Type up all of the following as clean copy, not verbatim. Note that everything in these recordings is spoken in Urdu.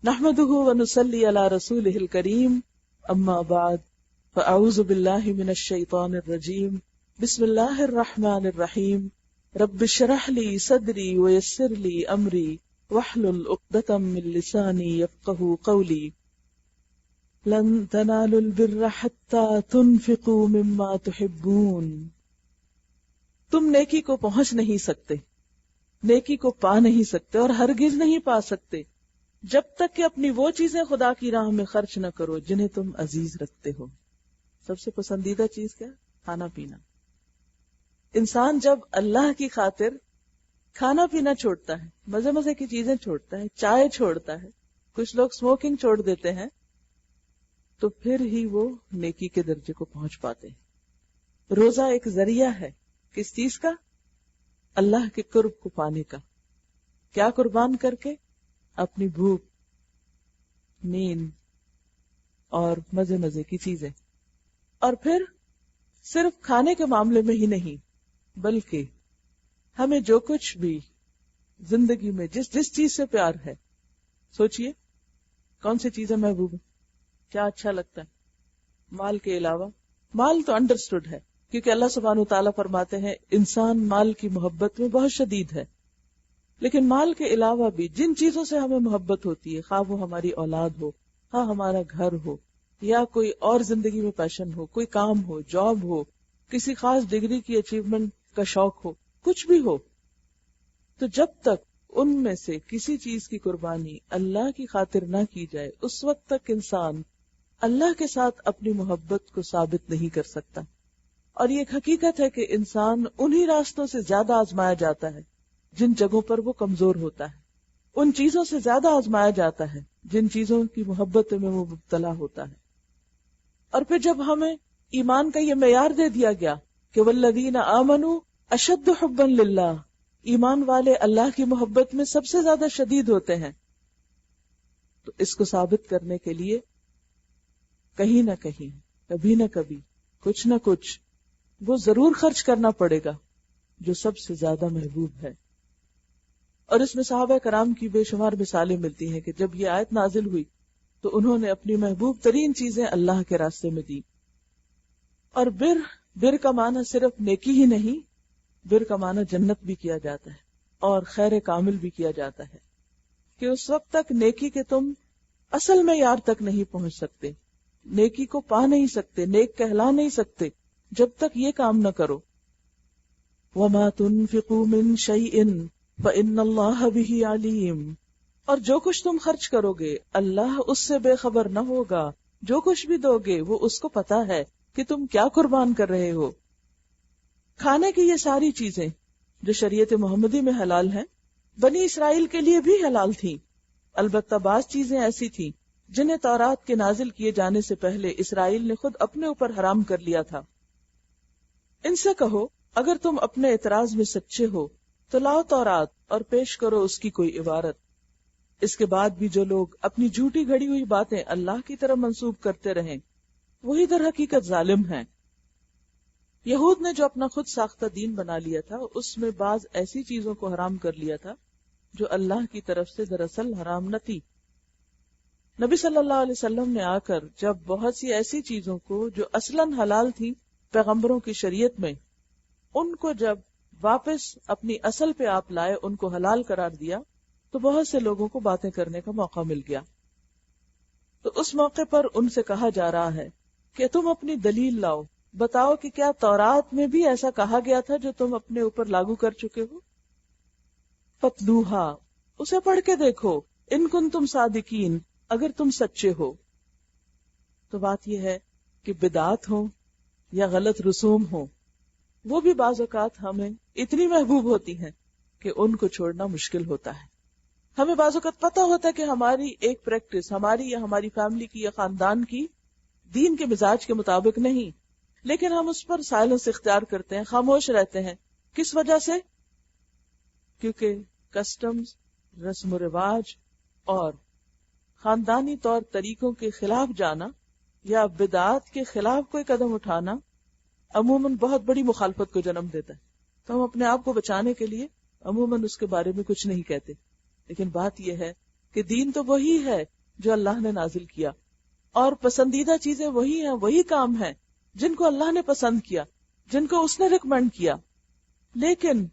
نحمده ونصلي على رسوله الكريم اما بعد فاعوذ بالله من الشيطان الرجيم بسم الله الرحمن الرحيم رب اشرح لي صدري ويسر لي امري واحلل عقدة من لساني يفقهوا قولي لن تنالوا البر حتى تنفقوا مما تحبون. تم نیکی کو پہنچ نہیں سکتے، نیکی کو پا نہیں سکتے اور ہرگز نہیں پا سکتے جب تک کہ اپنی وہ چیزیں خدا کی راہ میں خرچ نہ کرو جنہیں تم عزیز رکھتے ہو. سب سے پسندیدہ چیز کیا؟ کھانا پینا. انسان جب اللہ کی خاطر کھانا پینا چھوڑتا ہے، مزے مزے کی چیزیں چھوڑتا ہے، چائے چھوڑتا ہے، کچھ لوگ اسموکنگ چھوڑ دیتے ہیں، تو پھر ہی وہ نیکی کے درجے کو پہنچ پاتے ہیں. روزہ ایک ذریعہ ہے کس چیز کا؟ اللہ کے قرب کو پانے کا. کیا قربان کر کے؟ اپنی بھوک، نیند اور مزے مزے کی چیزیں. اور پھر صرف کھانے کے معاملے میں ہی نہیں بلکہ ہمیں جو کچھ بھی زندگی میں جس چیز سے پیار ہے، سوچئے کون سی چیزیں محبوب ہیں، کیا اچھا لگتا ہے. مال کے علاوہ، مال تو انڈرسٹوڈ ہے کیونکہ اللہ سبحانہ وتعالیٰ فرماتے ہیں انسان مال کی محبت میں بہت شدید ہے، لیکن مال کے علاوہ بھی جن چیزوں سے ہمیں محبت ہوتی ہے، خواہ وہ ہماری اولاد ہو، خواہ ہمارا گھر ہو، یا کوئی اور زندگی میں پیشن ہو، کوئی کام ہو، جاب ہو، کسی خاص ڈگری کی اچیومنٹ کا شوق ہو، کچھ بھی ہو، تو جب تک ان میں سے کسی چیز کی قربانی اللہ کی خاطر نہ کی جائے اس وقت تک انسان اللہ کے ساتھ اپنی محبت کو ثابت نہیں کر سکتا. اور یہ ایک حقیقت ہے کہ انسان انہی راستوں سے زیادہ آزمایا جاتا ہے جن جگہوں پر وہ کمزور ہوتا ہے، ان چیزوں سے زیادہ آزمایا جاتا ہے جن چیزوں کی محبت میں وہ مبتلا ہوتا ہے. اور پھر جب ہمیں ایمان کا یہ معیار دے دیا گیا کہ والذین آمنوا اشد حبا للہ، ایمان والے اللہ کی محبت میں سب سے زیادہ شدید ہوتے ہیں، تو اس کو ثابت کرنے کے لیے کہیں نہ کہیں، کبھی نہ کبھی، کچھ نہ کچھ وہ ضرور خرچ کرنا پڑے گا جو سب سے زیادہ محبوب ہے. اور اس میں صحابہ کرام کی بے شمار مثالیں ملتی ہیں کہ جب یہ آیت نازل ہوئی تو انہوں نے اپنی محبوب ترین چیزیں اللہ کے راستے میں دی. اور بر کا معنی صرف نیکی ہی نہیں، بر کا معنی جنت بھی کیا جاتا ہے اور خیر کامل بھی کیا جاتا ہے کہ اس وقت تک نیکی کے تم اصل معیار تک نہیں پہنچ سکتے، نیکی کو پا نہیں سکتے، نیک کہلا نہیں سکتے جب تک یہ کام نہ کرو. وَمَا تُنْفِقُوا مِنْ شَيْءٍ فَإِنَّ اللَّهَ بِهِ عَلِيمٌ. اور جو کچھ تم خرچ کرو گے اللہ اس سے بے خبر نہ ہوگا، جو کچھ بھی دو گے وہ اس کو پتا ہے کہ تم کیا قربان کر رہے ہو. کھانے کی یہ ساری چیزیں جو شریعت محمدی میں حلال ہیں بنی اسرائیل کے لیے بھی حلال تھیں، البتہ بعض چیزیں ایسی تھیں جنہیں تورات کے نازل کیے جانے سے پہلے اسرائیل نے خود اپنے اوپر حرام کر لیا تھا. ان سے کہو اگر تم اپنے اعتراض میں سچے ہو تو لاؤ تورات اور پیش کرو اس کی کوئی عبارت. اس کے بعد بھی جو لوگ اپنی جھوٹی گھڑی ہوئی باتیں اللہ کی طرف منسوب کرتے رہیں وہی در حقیقت ظالم ہیں. یہود نے جو اپنا خود ساختہ دین بنا لیا تھا اس میں بعض ایسی چیزوں کو حرام کر لیا تھا جو اللہ کی طرف سے دراصل حرام نہ تھی. نبی صلی اللہ علیہ وسلم نے آ کر جب بہت سی ایسی چیزوں کو جو اصلاً حلال تھی پیغمبروں کی شریعت میں، ان کو جب واپس اپنی اصل پہ آپ لائے، ان کو حلال قرار دیا، تو بہت سے لوگوں کو باتیں کرنے کا موقع مل گیا. تو اس موقع پر ان سے کہا جا رہا ہے کہ تم اپنی دلیل لاؤ، بتاؤ کہ کیا تورات میں بھی ایسا کہا گیا تھا جو تم اپنے اوپر لاگو کر چکے ہو. فتلوہا، اسے پڑھ کے دیکھو، ان کنتم صادقین، اگر تم سچے ہو. تو بات یہ ہے کہ بدعات ہوں یا غلط رسوم ہوں، وہ بھی بعض اوقات ہمیں اتنی محبوب ہوتی ہیں کہ ان کو چھوڑنا مشکل ہوتا ہے. ہمیں بعض اوقات پتہ ہوتا ہے کہ ہماری ایک پریکٹس، ہماری یا ہماری فیملی کی یا خاندان کی دین کے مزاج کے مطابق نہیں، لیکن ہم اس پر سائلنس اختیار کرتے ہیں، خاموش رہتے ہیں. کس وجہ سے؟ کیونکہ کسٹمز، رسم و رواج اور خاندانی طور طریقوں کے خلاف جانا یا بدعات کے خلاف کوئی قدم اٹھانا عموماً بہت بڑی مخالفت کو جنم دیتا ہے. تو ہم اپنے آپ کو بچانے کے لیے عموماً اس کے بارے میں کچھ نہیں کہتے. لیکن بات یہ ہے کہ دین تو وہی ہے جو اللہ نے نازل کیا، اور پسندیدہ چیزیں وہی ہیں، وہی کام ہیں جن کو اللہ نے پسند کیا، جن کو اس نے ریکمینڈ کیا. لیکن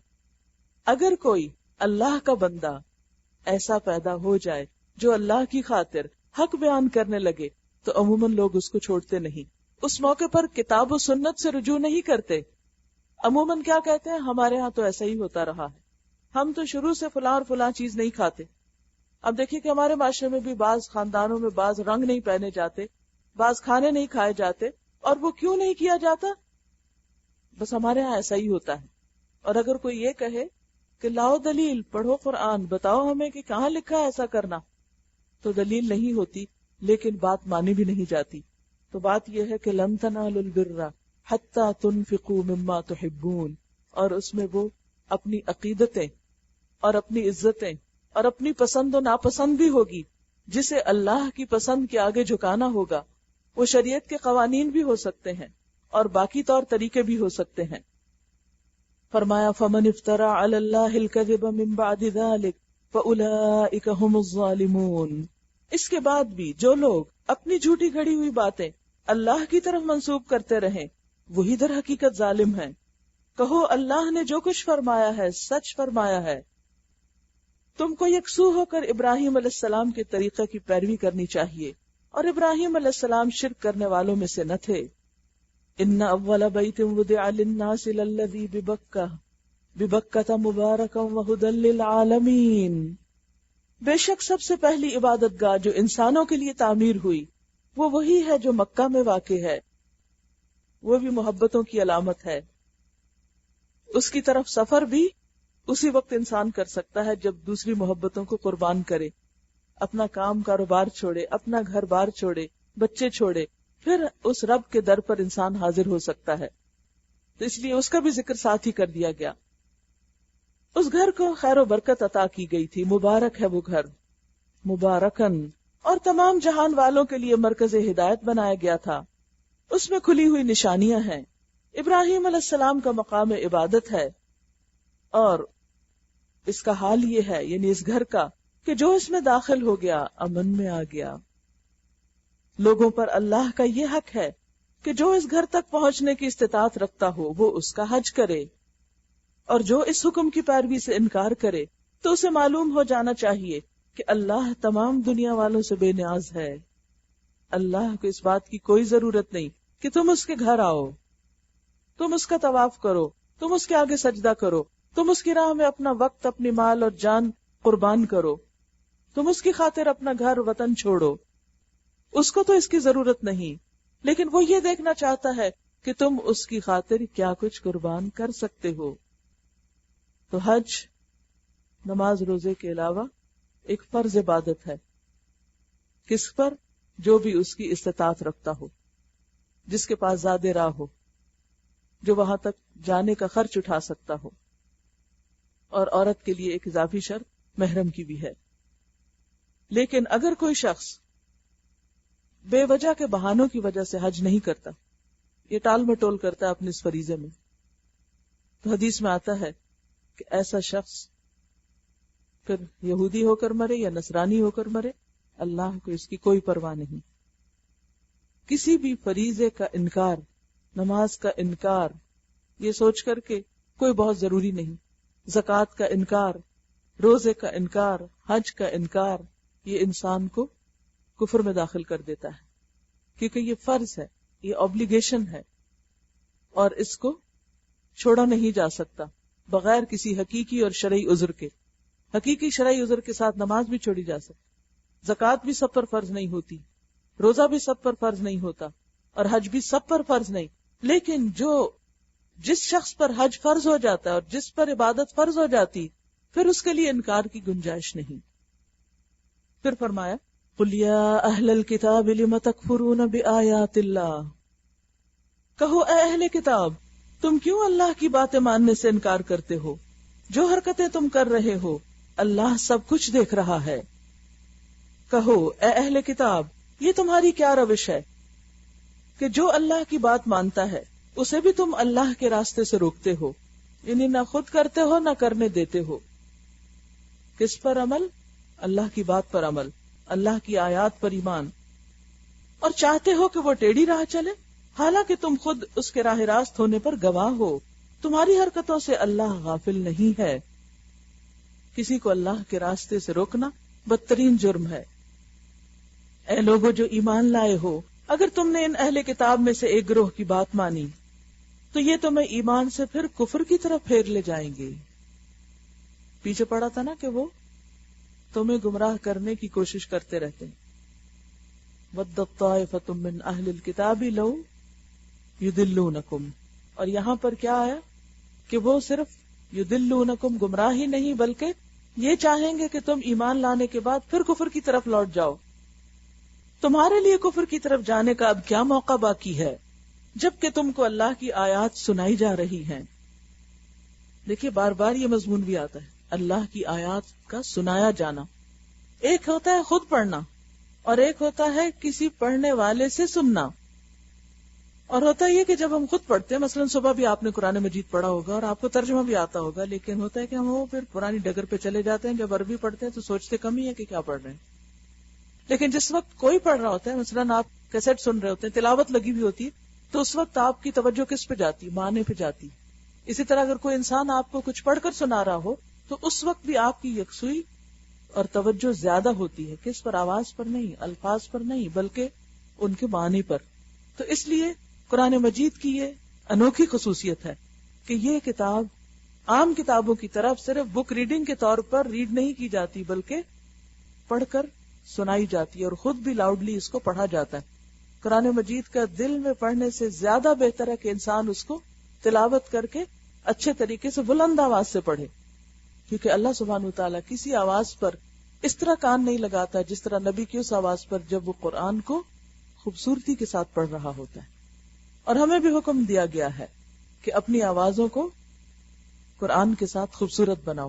اگر کوئی اللہ کا بندہ ایسا پیدا ہو جائے جو اللہ کی خاطر حق بیان کرنے لگے تو عموماً لوگ اس کو چھوڑتے نہیں. اس موقع پر کتاب و سنت سے رجوع نہیں کرتے. عموماً کیا کہتے ہیں، ہمارے ہاں تو ایسا ہی ہوتا رہا ہے، ہم تو شروع سے فلاں اور فلاں چیز نہیں کھاتے. اب دیکھیے کہ ہمارے معاشرے میں بھی بعض خاندانوں میں بعض رنگ نہیں پہنے جاتے، بعض کھانے نہیں کھائے جاتے. اور وہ کیوں نہیں کیا جاتا؟ بس ہمارے ہاں ایسا ہی ہوتا ہے. اور اگر کوئی یہ کہے کہ لاؤ دلیل، پڑھو قرآن، بتاؤ ہمیں کہ کہاں لکھا ہے ایسا کرنا، تو دلیل نہیں ہوتی، لیکن بات مانی بھی نہیں جاتی. تو بات یہ ہے کہ لن تنالوا البر حتی تنفقوا مما تحبون، اور اس میں وہ اپنی عقیدتیں اور اپنی عزتیں اور اپنی پسند و ناپسند بھی ہوگی، جسے اللہ کی پسند کے آگے جھکانا ہوگا. وہ شریعت کے قوانین بھی ہو سکتے ہیں اور باقی طور طریقے بھی ہو سکتے ہیں. فرمایا فمن افترى على الله الكذب من بعد ذلك فاولئك هم الظالمون. اس کے بعد بھی جو لوگ اپنی جھوٹی گھڑی ہوئی باتیں اللہ کی طرف منسوب کرتے رہیں وہی در حقیقت ظالم ہیں. کہو اللہ نے جو کچھ فرمایا ہے سچ فرمایا ہے. تم کو یکسو ہو کر ابراہیم علیہ السلام کے طریقے کی پیروی کرنی چاہیے، اور ابراہیم علیہ السلام شرک کرنے والوں میں سے نہ تھے. ان اول بیت وضع للناس للذی ببکۃ مبارکا وہدی للعالمین. بے شک سب سے پہلی عبادت گاہ جو انسانوں کے لیے تعمیر ہوئی وہ وہی ہے جو مکہ میں واقع ہے. وہ بھی محبتوں کی علامت ہے. اس کی طرف سفر بھی اسی وقت انسان کر سکتا ہے جب دوسری محبتوں کو قربان کرے، اپنا کام کاروبار چھوڑے، اپنا گھر بار چھوڑے، بچے چھوڑے، پھر اس رب کے در پر انسان حاضر ہو سکتا ہے. تو اس لیے اس کا بھی ذکر ساتھ ہی کر دیا گیا. اس گھر کو خیر و برکت عطا کی گئی تھی، مبارک ہے وہ گھر، مبارکن، اور تمام جہان والوں کے لیے مرکز ہدایت بنایا گیا تھا. اس میں کھلی ہوئی نشانیاں ہیں. ابراہیم علیہ السلام کا مقام عبادت ہے، اور اس کا حال یہ ہے، یعنی اس گھر کا، کہ جو اس میں داخل ہو گیا امن میں آ گیا. لوگوں پر اللہ کا یہ حق ہے کہ جو اس گھر تک پہنچنے کی استطاعت رکھتا ہو وہ اس کا حج کرے، اور جو اس حکم کی پیروی سے انکار کرے تو اسے معلوم ہو جانا چاہیے کہ اللہ تمام دنیا والوں سے بے نیاز ہے. اللہ کو اس بات کی کوئی ضرورت نہیں کہ تم اس کے گھر آؤ، تم اس کا طواف کرو، تم اس کے آگے سجدہ کرو، تم اس کی راہ میں اپنا وقت، اپنی مال اور جان قربان کرو، تم اس کی خاطر اپنا گھر وطن چھوڑو. اس کو تو اس کی ضرورت نہیں، لیکن وہ یہ دیکھنا چاہتا ہے کہ تم اس کی خاطر کیا کچھ قربان کر سکتے ہو. تو حج نماز روزے کے علاوہ ایک فرض عبادت ہے. کس پر؟ جو بھی اس کی استطاعت رکھتا ہو، جس کے پاس زیادہ راہ ہو، جو وہاں تک جانے کا خرچ اٹھا سکتا ہو. اور عورت کے لیے ایک اضافی شرط محرم کی بھی ہے. لیکن اگر کوئی شخص بے وجہ کے بہانوں کی وجہ سے حج نہیں کرتا، یہ ٹال مٹول کرتا ہے اپنے اس فریضے میں، تو حدیث میں آتا ہے کہ ایسا شخص پھر یہودی ہو کر مرے یا نصرانی ہو کر مرے، اللہ کو اس کی کوئی پرواہ نہیں. کسی بھی فریضے کا انکار، نماز کا انکار یہ سوچ کر کہ کوئی بہت ضروری نہیں، زکوٰۃ کا انکار، روزے کا انکار، حج کا انکار، یہ انسان کو کفر میں داخل کر دیتا ہے. کیونکہ یہ فرض ہے، یہ obligation ہے، اور اس کو چھوڑا نہیں جا سکتا بغیر کسی حقیقی اور شرعی عذر کے. حقیقی شرعی عذر کے ساتھ نماز بھی چھوڑی جا سکتی، زکوٰۃ بھی سب پر فرض نہیں ہوتی، روزہ بھی سب پر فرض نہیں ہوتا، اور حج بھی سب پر فرض نہیں. لیکن جس شخص پر حج فرض ہو جاتا ہے اور جس پر عبادت فرض ہو جاتی، پھر اس کے لیے انکار کی گنجائش نہیں. پھر فرمایا قُلْ يَا أَهْلَ الْكِتَابِ لِمَ تَكْفُرُونَ بِآيَاتِ اللَّهِ. کہو اے اہل کتاب، تم کیوں اللہ کی باتیں ماننے سے انکار کرتے ہو؟ جو حرکتیں تم کر رہے ہو اللہ سب کچھ دیکھ رہا ہے. کہو اے اہل کتاب، یہ تمہاری کیا روش ہے کہ جو اللہ کی بات مانتا ہے اسے بھی تم اللہ کے راستے سے روکتے ہو، یعنی نہ خود کرتے ہو نہ کرنے دیتے ہو. کس پر عمل؟ اللہ کی بات پر عمل. اللہ کی آیات پر ایمان، اور چاہتے ہو کہ وہ ٹیڑھی راہ چلے، حالانکہ تم خود اس کے راہ راست ہونے پر گواہ ہو۔ تمہاری حرکتوں سے اللہ غافل نہیں ہے۔ کسی کو اللہ کے راستے سے روکنا بدترین جرم ہے۔ اے لوگو جو ایمان لائے ہو، اگر تم نے ان اہل کتاب میں سے ایک گروہ کی بات مانی تو یہ تمہیں ایمان سے پھر کفر کی طرف پھیر لے جائیں گے۔ پیچھے پڑا تھا نا کہ وہ تمہیں گمراہ کرنے کی کوشش کرتے رہتے ہیں۔ وَدَّتْ طَائِفَةٌ مِّنْ أَهْلِ الْكِتَابِ لَوْ يُضِلُّونَكُمْ، اور یہاں پر کیا آیا کہ وہ صرف یُضِلُّونَكُمْ گمراہ ہی نہیں بلکہ یہ چاہیں گے کہ تم ایمان لانے کے بعد پھر کفر کی طرف لوٹ جاؤ۔ تمہارے لیے کفر کی طرف جانے کا اب کیا موقع باقی ہے جبکہ تم کو اللہ کی آیات سنائی جا رہی ہیں۔ دیکھیے بار بار یہ مضمون بھی آتا ہے، اللہ کی آیات کا سنایا جانا۔ ایک ہوتا ہے خود پڑھنا اور ایک ہوتا ہے کسی پڑھنے والے سے سننا۔ اور ہوتا یہ کہ جب ہم خود پڑھتے ہیں، مثلا صبح بھی آپ نے قرآن مجید پڑھا ہوگا اور آپ کو ترجمہ بھی آتا ہوگا، لیکن ہوتا ہے کہ ہم وہ پھر پرانی ڈگر پہ چلے جاتے ہیں۔ جب عربی پڑھتے ہیں تو سوچتے کم ہی ہے کہ کیا پڑھ رہے ہیں، لیکن جس وقت کوئی پڑھ رہا ہوتا ہے، مثلا آپ کیسٹ سن رہے ہوتے ہیں، تلاوت لگی ہوئی ہوتی ہے، تو اس وقت آپ کی توجہ کس پہ جاتی؟ معنی پہ جاتی۔ اسی طرح اگر کوئی انسان آپ کو کچھ پڑھ کر سنا رہا ہو تو اس وقت بھی آپ کی یکسوئی اور توجہ زیادہ ہوتی ہے، کس پر؟ آواز پر نہیں، الفاظ پر نہیں، بلکہ ان کے معنی پر۔ تو اس لیے قرآن مجید کی یہ انوکھی خصوصیت ہے کہ یہ کتاب عام کتابوں کی طرف صرف بک ریڈنگ کے طور پر ریڈ نہیں کی جاتی بلکہ پڑھ کر سنائی جاتی ہے، اور خود بھی لاؤڈلی اس کو پڑھا جاتا ہے۔ قرآن مجید کا دل میں پڑھنے سے زیادہ بہتر ہے کہ انسان اس کو تلاوت کر کے اچھے طریقے سے بلند آواز سے پڑھے، کیونکہ اللہ سبحانہ وتعالیٰ کسی آواز پر اس طرح کان نہیں لگاتا جس طرح نبی کی اس آواز پر جب وہ قرآن کو خوبصورتی کے ساتھ پڑھ رہا ہوتا ہے۔ اور ہمیں بھی حکم دیا گیا ہے کہ اپنی آوازوں کو قرآن کے ساتھ خوبصورت بناؤ،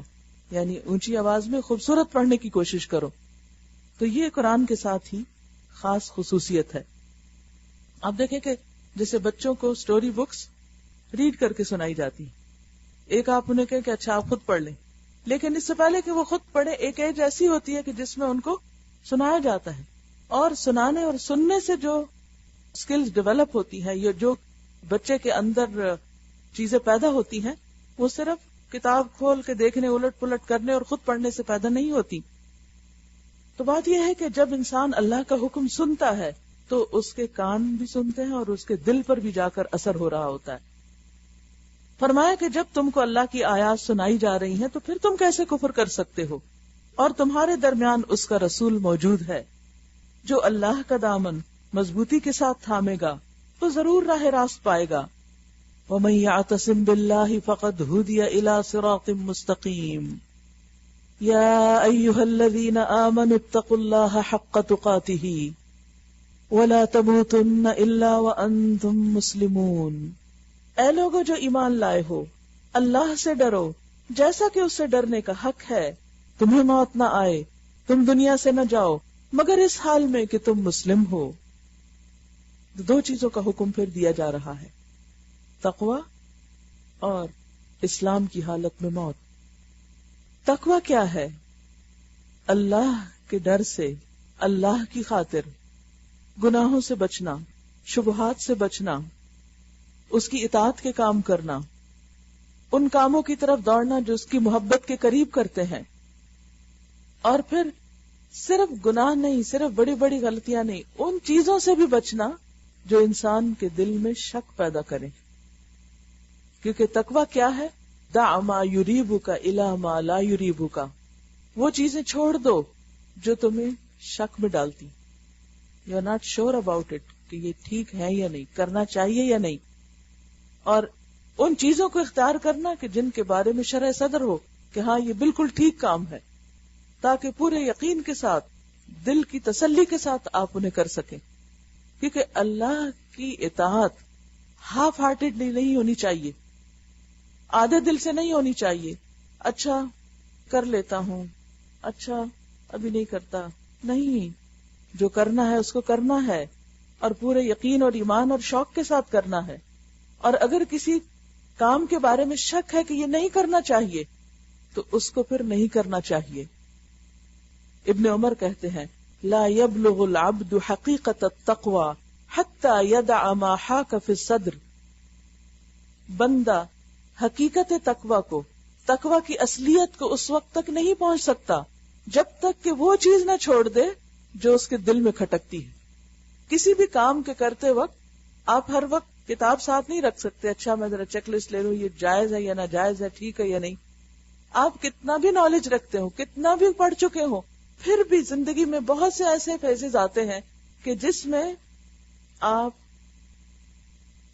یعنی اونچی آواز میں خوبصورت پڑھنے کی کوشش کرو۔ تو یہ قرآن کے ساتھ ہی خاص خصوصیت ہے۔ آپ دیکھیں کہ جیسے بچوں کو سٹوری بکس ریڈ کر کے سنائی جاتی، ایک آپ انہیں کہیں کہ اچھا آپ خود پڑھ لیں، لیکن اس سے پہلے کہ وہ خود پڑھے ایک ایج ایسی ہوتی ہے کہ جس میں ان کو سنایا جاتا ہے، اور سنانے اور سننے سے جو سکلز ڈیولپ ہوتی ہیں، یہ جو بچے کے اندر چیزیں پیدا ہوتی ہیں، وہ صرف کتاب کھول کے دیکھنے، الٹ پلٹ کرنے اور خود پڑھنے سے پیدا نہیں ہوتی۔ تو بات یہ ہے کہ جب انسان اللہ کا حکم سنتا ہے تو اس کے کان بھی سنتے ہیں اور اس کے دل پر بھی جا کر اثر ہو رہا ہوتا ہے۔ فرمایا کہ جب تم کو اللہ کی آیات سنائی جا رہی ہیں تو پھر تم کیسے کفر کر سکتے ہو، اور تمہارے درمیان اس کا رسول موجود ہے۔ جو اللہ کا دامن مضبوطی کے ساتھ تھامے گا تو ضرور راہ راست پائے گا۔ وَمَن يَعْتَصِم بِاللَّهِ فَقَدْ هُدِيَ إِلَى صِرَاطٍ مُسْتَقِيمٍ يَا أَيُّهَا الَّذِينَ آمَنُوا اتَّقُوا اللَّهَ حَقَّ تُقَاتِهِ وَلَا تَمُوتُنَّ إِلَّا وَأَنتُم مُسْلِمُونَ۔ اے لوگو جو ایمان لائے ہو، اللہ سے ڈرو جیسا کہ اس سے ڈرنے کا حق ہے۔ تمہیں موت نہ آئے، تم دنیا سے نہ جاؤ مگر اس حال میں کہ تم مسلم ہو۔ دو چیزوں کا حکم پھر دیا جا رہا ہے، تقوی اور اسلام کی حالت میں موت۔ تقوی کیا ہے؟ اللہ کے ڈر سے، اللہ کی خاطر گناہوں سے بچنا، شبہات سے بچنا، اس کی اطاعت کے کام کرنا، ان کاموں کی طرف دوڑنا جو اس کی محبت کے قریب کرتے ہیں، اور پھر صرف گناہ نہیں، صرف بڑی بڑی غلطیاں نہیں، ان چیزوں سے بھی بچنا جو انسان کے دل میں شک پیدا کرے۔ کیونکہ تقوی کیا ہے؟ دع ما یریبک الی ما لا یریبک، وہ چیزیں چھوڑ دو جو تمہیں شک میں ڈالتی، you are not sure about it کہ یہ ٹھیک ہے یا نہیں، کرنا چاہیے یا نہیں، اور ان چیزوں کو اختیار کرنا کہ جن کے بارے میں شرح صدر ہو کہ ہاں یہ بالکل ٹھیک کام ہے، تاکہ پورے یقین کے ساتھ، دل کی تسلی کے ساتھ آپ انہیں کر سکیں۔ کیونکہ اللہ کی اطاعت ہاف ہارٹیڈلی نہیں ہونی چاہیے، آدھے دل سے نہیں ہونی چاہیے، اچھا کر لیتا ہوں، اچھا ابھی نہیں کرتا، نہیں، جو کرنا ہے اس کو کرنا ہے، اور پورے یقین اور ایمان اور شوق کے ساتھ کرنا ہے۔ اور اگر کسی کام کے بارے میں شک ہے کہ یہ نہیں کرنا چاہیے تو اس کو پھر نہیں کرنا چاہیے۔ ابن عمر کہتے ہیں لا يبلغ العبد حقیقت التقوی حتی یدع ما حاک فی الصدر. بندہ حقیقت تقوی کو، تقوی کی اصلیت کو اس وقت تک نہیں پہنچ سکتا جب تک کہ وہ چیز نہ چھوڑ دے جو اس کے دل میں کھٹکتی ہے. کسی بھی کام کے کرتے وقت آپ ہر وقت کتاب ساتھ نہیں رکھ سکتے، اچھا میں ذرا چیک لسٹ لے لوں، یہ جائز ہے یا ناجائز ہے، ٹھیک ہے یا نہیں. آپ کتنا بھی نالج رکھتے ہو، کتنا بھی پڑھ چکے ہو، پھر بھی زندگی میں بہت سے ایسے فیزز آتے ہیں کہ جس میں آپ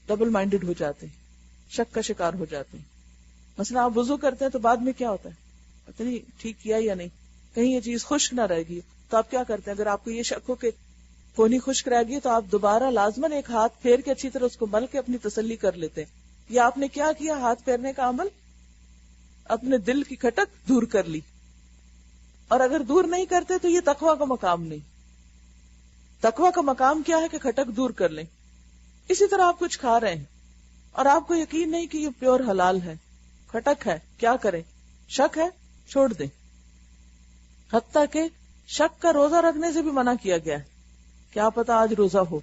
ڈبل مائنڈڈ ہو جاتے ہیں، شک کا شکار ہو جاتے ہیں. مثلا آپ وضو کرتے ہیں تو بعد میں کیا ہوتا ہے، پتہ نہیں ٹھیک کیا یا نہیں، کہیں یہ چیز خشک نہ رہ گی، تو آپ کیا کرتے ہیں؟ اگر آپ کو یہ شک ہو کہ کونی خشک رہ گئی تو آپ دوبارہ لازماً ایک ہاتھ پھیر کے اچھی طرح اس کو مل کے اپنی تسلی کر لیتے ہیں. یا آپ نے کیا کیا؟ ہاتھ پھیرنے کا عمل اپنے دل کی کھٹک دور کر لی. اور اگر دور نہیں کرتے تو یہ تقویٰ کا مقام نہیں. تقویٰ کا مقام کیا ہے کہ کھٹک دور کر لیں. اسی طرح آپ کچھ کھا رہے ہیں اور آپ کو یقین نہیں کہ یہ پیور حلال ہے، کھٹک ہے، کیا کریں؟ شک ہے، چھوڑ دیں. حتیٰ کہ شک کا روزہ رکھنے سے بھی منع کیا گیا ہے، کیا پتا آج روزہ ہو.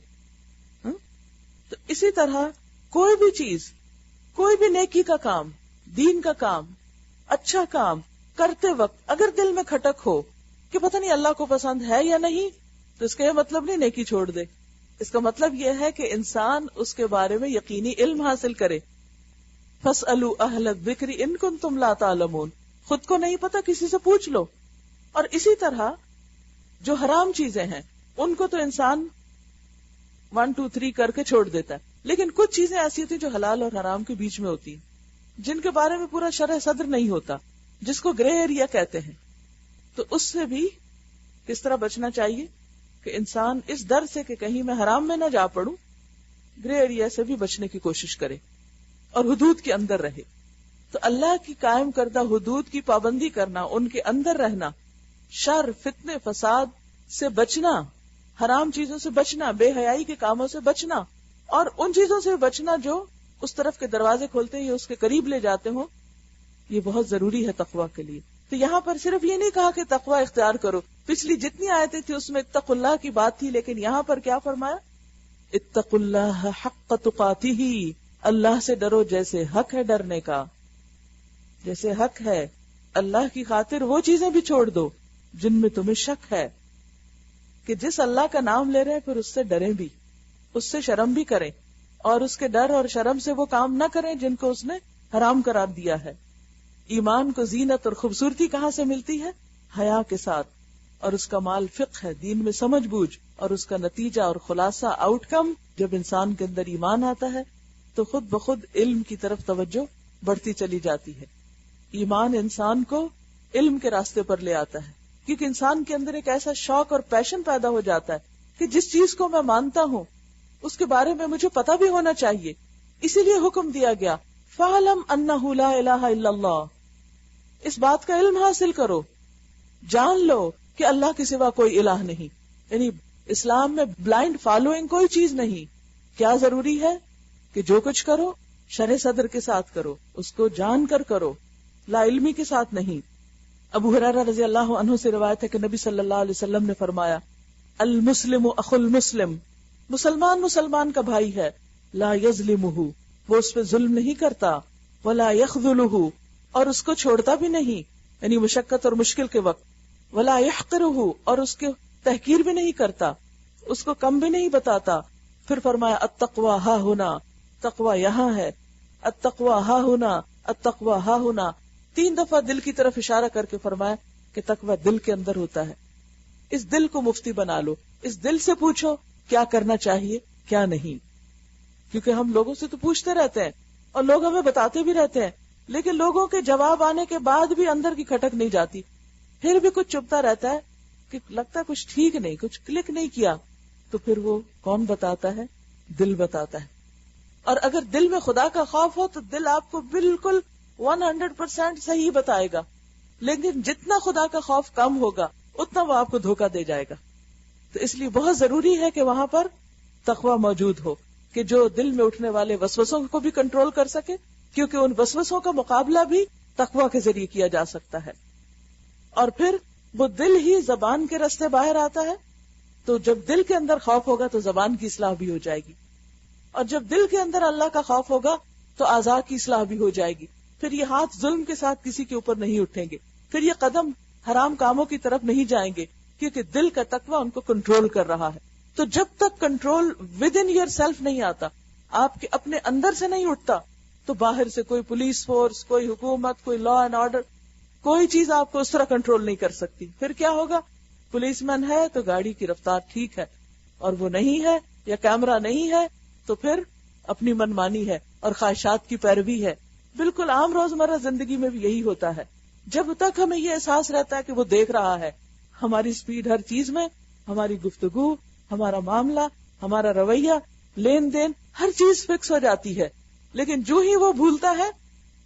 تو اسی طرح کوئی بھی چیز، کوئی بھی نیکی کا کام، دین کا کام، اچھا کام کرتے وقت اگر دل میں کھٹک ہو کہ پتہ نہیں اللہ کو پسند ہے یا نہیں، تو اس کا یہ مطلب نہیں نیکی چھوڑ دے. اس کا مطلب یہ ہے کہ انسان اس کے بارے میں یقینی علم حاصل کرے. فَاسْأَلُوا أَهْلَ الذِّكْرِ إِن كُنتُمْ لَا تَعْلَمُونَ. خود کو نہیں پتا کسی سے پوچھ لو. اور اسی طرح جو حرام چیزیں ہیں ان کو تو انسان 1 2 3 کر کے چھوڑ دیتا ہے، لیکن کچھ چیزیں ایسی ہوتی ہیں جو حلال اور حرام کے بیچ میں ہوتی ہیں، جن کے بارے میں پورا شرح صدر نہیں ہوتا، جس کو گرے ایریا کہتے ہیں. تو اس سے بھی کس طرح بچنا چاہیے کہ انسان اس ڈر سے کہ کہیں میں حرام میں نہ جا پڑوں، گرے ایریا سے بھی بچنے کی کوشش کرے اور حدود کے اندر رہے. تو اللہ کی قائم کردہ حدود کی پابندی کرنا، ان کے اندر رہنا، شر، فتنے، فساد سے بچنا، حرام چیزوں سے بچنا، بے حیائی کے کاموں سے بچنا، اور ان چیزوں سے بچنا جو اس طرف کے دروازے کھولتے ہیں، اس کے قریب لے جاتے ہوں، یہ بہت ضروری ہے تقویٰ کے لیے. تو یہاں پر صرف یہ نہیں کہا کہ تقویٰ اختیار کرو، پچھلی جتنی آیتیں تھی اس میں اتقوا اللہ کی بات تھی، لیکن یہاں پر کیا فرمایا؟ اتقوا اللہ حق تقاتہ، اللہ سے ڈرو جیسے حق ہے ڈرنے کا. جیسے حق ہے اللہ کی خاطر وہ چیزیں بھی چھوڑ دو جن میں تمہیں شک ہے، کہ جس اللہ کا نام لے رہے ہیں پھر اس سے ڈریں بھی، اس سے شرم بھی کریں، اور اس کے ڈر اور شرم سے وہ کام نہ کریں جن کو اس نے حرام قرار دیا ہے. ایمان کو زینت اور خوبصورتی کہاں سے ملتی ہے؟ حیا کے ساتھ. اور اس کا مال فقہ ہے، دین میں سمجھ بوجھ، اور اس کا نتیجہ اور خلاصہ، آؤٹ کم، جب انسان کے اندر ایمان آتا ہے تو خود بخود علم کی طرف توجہ بڑھتی چلی جاتی ہے. ایمان انسان کو علم کے راستے پر لے آتا ہے، کیونکہ انسان کے اندر ایک ایسا شوق اور پیشن پیدا ہو جاتا ہے کہ جس چیز کو میں مانتا ہوں اس کے بارے میں مجھے پتہ بھی ہونا چاہیے. اسی لیے حکم دیا گیا فَعْلَمْ أَنَّهُ لَا إِلَهَ إِلَّا اللَّهُ. اس بات کا علم حاصل کرو، جان لو کہ اللہ کے سوا کوئی الہ نہیں. یعنی اسلام میں بلائنڈ فالوئنگ کوئی چیز نہیں. کیا ضروری ہے کہ جو کچھ کرو شرع صدر کے ساتھ کرو، اس کو جان کر کرو، لا علمی کے ساتھ نہیں. ابو ہریرہ رضی اللہ عنہ سے روایت ہے کہ نبی صلی اللہ علیہ وسلم نے فرمایا المسلم اخو المسلم، مسلمان مسلمان کا بھائی ہے، لا یظلمہ، وہ اس پہ ظلم نہیں کرتا، ولا یخذلہ، اور اس کو چھوڑتا بھی نہیں، یعنی مشقت اور مشکل کے وقت، ولا یحقرہ، اور اس کے تحقیر بھی نہیں کرتا، اس کو کم بھی نہیں بتاتا. پھر فرمایا التقوی ہا ہنا، تقوی یہاں ہے، التقوی ہا ہنا، التقوی ہا ہنا. 3 دفعہ دل کی طرف اشارہ کر کے فرمایا کہ تقوی دل کے اندر ہوتا ہے. اس دل کو مفتی بنا لو، اس دل سے پوچھو کیا کرنا چاہیے کیا نہیں. کیونکہ ہم لوگوں سے تو پوچھتے رہتے ہیں اور لوگ ہمیں بتاتے بھی رہتے ہیں، لیکن لوگوں کے جواب آنے کے بعد بھی اندر کی کھٹک نہیں جاتی، پھر بھی کچھ چبھتا رہتا ہے کہ لگتا ہے کچھ ٹھیک نہیں، کچھ کلک نہیں کیا. تو پھر وہ کون بتاتا ہے؟ دل بتاتا ہے. اور اگر دل میں خدا کا خوف ہو تو دل آپ کو بالکل 100% صحیح بتائے گا، لیکن جتنا خدا کا خوف کم ہوگا اتنا وہ آپ کو دھوکہ دے جائے گا. تو اس لیے بہت ضروری ہے کہ وہاں پر تقوی موجود ہو، کہ جو دل میں اٹھنے والے وسوسوں کو بھی کنٹرول کر سکے، کیونکہ ان وسوسوں کا مقابلہ بھی تقوی کے ذریعے کیا جا سکتا ہے. اور پھر وہ دل ہی زبان کے راستے باہر آتا ہے تو جب دل کے اندر خوف ہوگا تو زبان کی اصلاح بھی ہو جائے گی، اور جب دل کے اندر اللہ کا خوف ہوگا تو اعضاء کی اصلاح بھی ہو جائے گی. پھر یہ ہاتھ ظلم کے ساتھ کسی کے اوپر نہیں اٹھیں گے، پھر یہ قدم حرام کاموں کی طرف نہیں جائیں گے، کیونکہ دل کا تقویٰ ان کو کنٹرول کر رہا ہے. تو جب تک control with in your self نہیں آتا، آپ کے اپنے اندر سے نہیں اٹھتا، تو باہر سے کوئی پولیس فورس، کوئی حکومت، کوئی لا اینڈ آرڈر، کوئی چیز آپ کو اس طرح کنٹرول نہیں کر سکتی. پھر کیا ہوگا؟ پولیس مین ہے تو گاڑی کی رفتار ٹھیک ہے، اور وہ نہیں ہے یا کیمرہ نہیں ہے تو پھر اپنی منمانی ہے اور خواہشات کی پیروی ہے. بالکل عام روزمرہ زندگی میں بھی یہی ہوتا ہے. جب تک ہمیں یہ احساس رہتا ہے کہ وہ دیکھ رہا ہے، ہماری سپیڈ ہر چیز میں، ہماری گفتگو، ہمارا معاملہ، ہمارا رویہ، لین دین، ہر چیز فکس ہو جاتی ہے. لیکن جو ہی وہ بھولتا ہے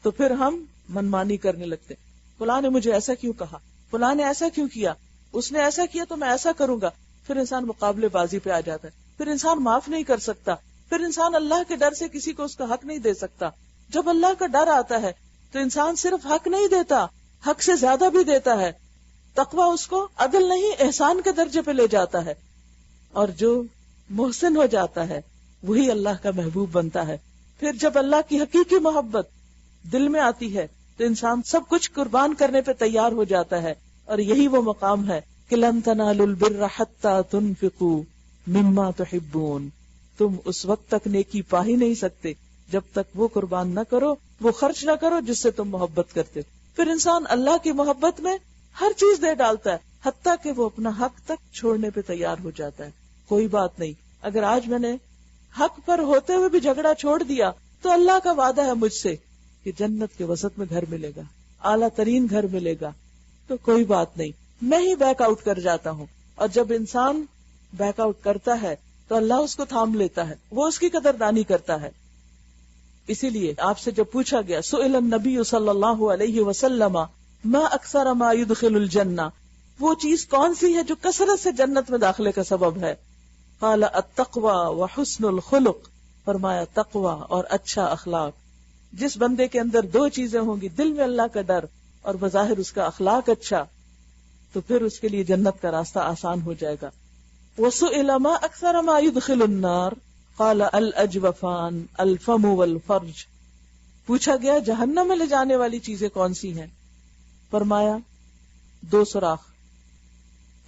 تو پھر ہم منمانی کرنے لگتے. فلاں نے مجھے ایسا کیوں کہا، فلاں نے ایسا کیوں کیا، اس نے ایسا کیا تو میں ایسا کروں گا. پھر انسان مقابلے بازی پہ آ جاتا ہے، پھر انسان معاف نہیں کر سکتا، پھر انسان اللہ کے ڈر سے کسی کو اس کا حق نہیں دے سکتا. جب اللہ کا ڈر آتا ہے تو انسان صرف حق نہیں دیتا، حق سے زیادہ بھی دیتا ہے. تقویٰ اس کو عدل نہیں احسان کے درجے پہ لے جاتا ہے، اور جو محسن ہو جاتا ہے وہی اللہ کا محبوب بنتا ہے. پھر جب اللہ کی حقیقی محبت دل میں آتی ہے تو انسان سب کچھ قربان کرنے پہ تیار ہو جاتا ہے. اور یہی وہ مقام ہے کہ لن تنالوا البر حتى تنفقوا مما تحبون. تم اس وقت تک نیکی پا ہی نہیں سکتے جب تک وہ قربان نہ کرو، وہ خرچ نہ کرو جس سے تم محبت کرتے. پھر انسان اللہ کی محبت میں ہر چیز دے ڈالتا ہے، حتیٰ کہ وہ اپنا حق تک چھوڑنے پہ تیار ہو جاتا ہے. کوئی بات نہیں، اگر آج میں نے حق پر ہوتے ہوئے بھی جھگڑا چھوڑ دیا تو اللہ کا وعدہ ہے مجھ سے کہ جنت کے وسط میں گھر ملے گا، اعلیٰ ترین گھر ملے گا. تو کوئی بات نہیں، میں ہی بیک آؤٹ کر جاتا ہوں. اور جب انسان بیک آؤٹ کرتا ہے تو اللہ اس کو تھام لیتا ہے، وہ اس کی قدردانی کرتا ہے. اسی لیے آپ سے جب پوچھا گیا سئل النبی صلی اللہ علیہ وسلم ما اکثر ما يدخل الجنہ، وہ چیز کون سی ہے جو کثرت سے جنت میں داخلے کا سبب ہے؟ قال التقوی وحسن الخلق، فرمایا تقوی اور اچھا اخلاق. جس بندے کے اندر دو چیزیں ہوں گی، دل میں اللہ کا ڈر اور بظاہر اس کا اخلاق اچھا، تو پھر اس کے لیے جنت کا راستہ آسان ہو جائے گا. وسئل ما اکثر ما يدخل النار قال الاجوفان الفم والفرج، پوچھا گیا جہنم میں لے جانے والی چیزیں کون سی ہیں؟ فرمایا دو سوراخ،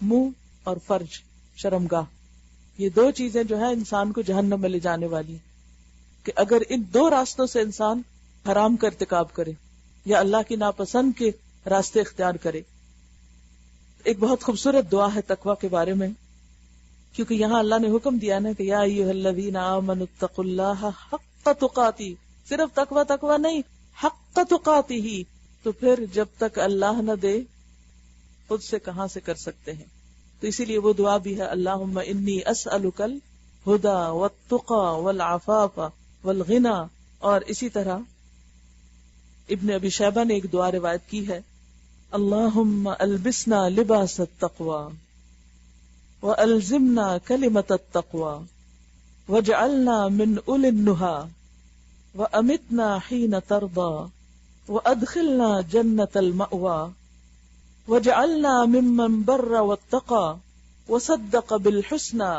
منہ اور فرج، شرمگاہ. یہ دو چیزیں جو ہے انسان کو جہنم میں لے جانے والی، کہ اگر ان دو راستوں سے انسان حرام کا ارتکاب کرے یا اللہ کی ناپسند کے راستے اختیار کرے. ایک بہت خوبصورت دعا ہے تقوی کے بارے میں، کیونکہ یہاں اللہ نے حکم دیا نا کہ یا ایھا الذین آمنوا اتقوا اللہ حق تقاتہ، صرف تقوی نہیں، حق تقاتہ ہی. تو پھر جب تک اللہ نہ دے خود سے کہاں سے کر سکتے ہیں؟ تو اسی لیے وہ دعا بھی ہے اللہم انی اسألک الہدی والتقی والعفاف والغنی. اور اسی طرح ابن ابی شیبہ نے ایک دعا روایت کی ہے، اللہم البسنا لباس التقوی وَأَلْزِمْنَا كَلِمَةَ التَّقْوَى وَاجْعَلْنَا مِنْ أُولِي النُّهَى وَأَمِتْنَا حِينَ تَرْضَى وَأَدْخِلْنَا جَنَّةَ الْمَأْوَى وَاجْعَلْنَا مِمَّنْ بَرَّ وَاتَّقَى وَصَدَّقَ بِالْحُسْنَى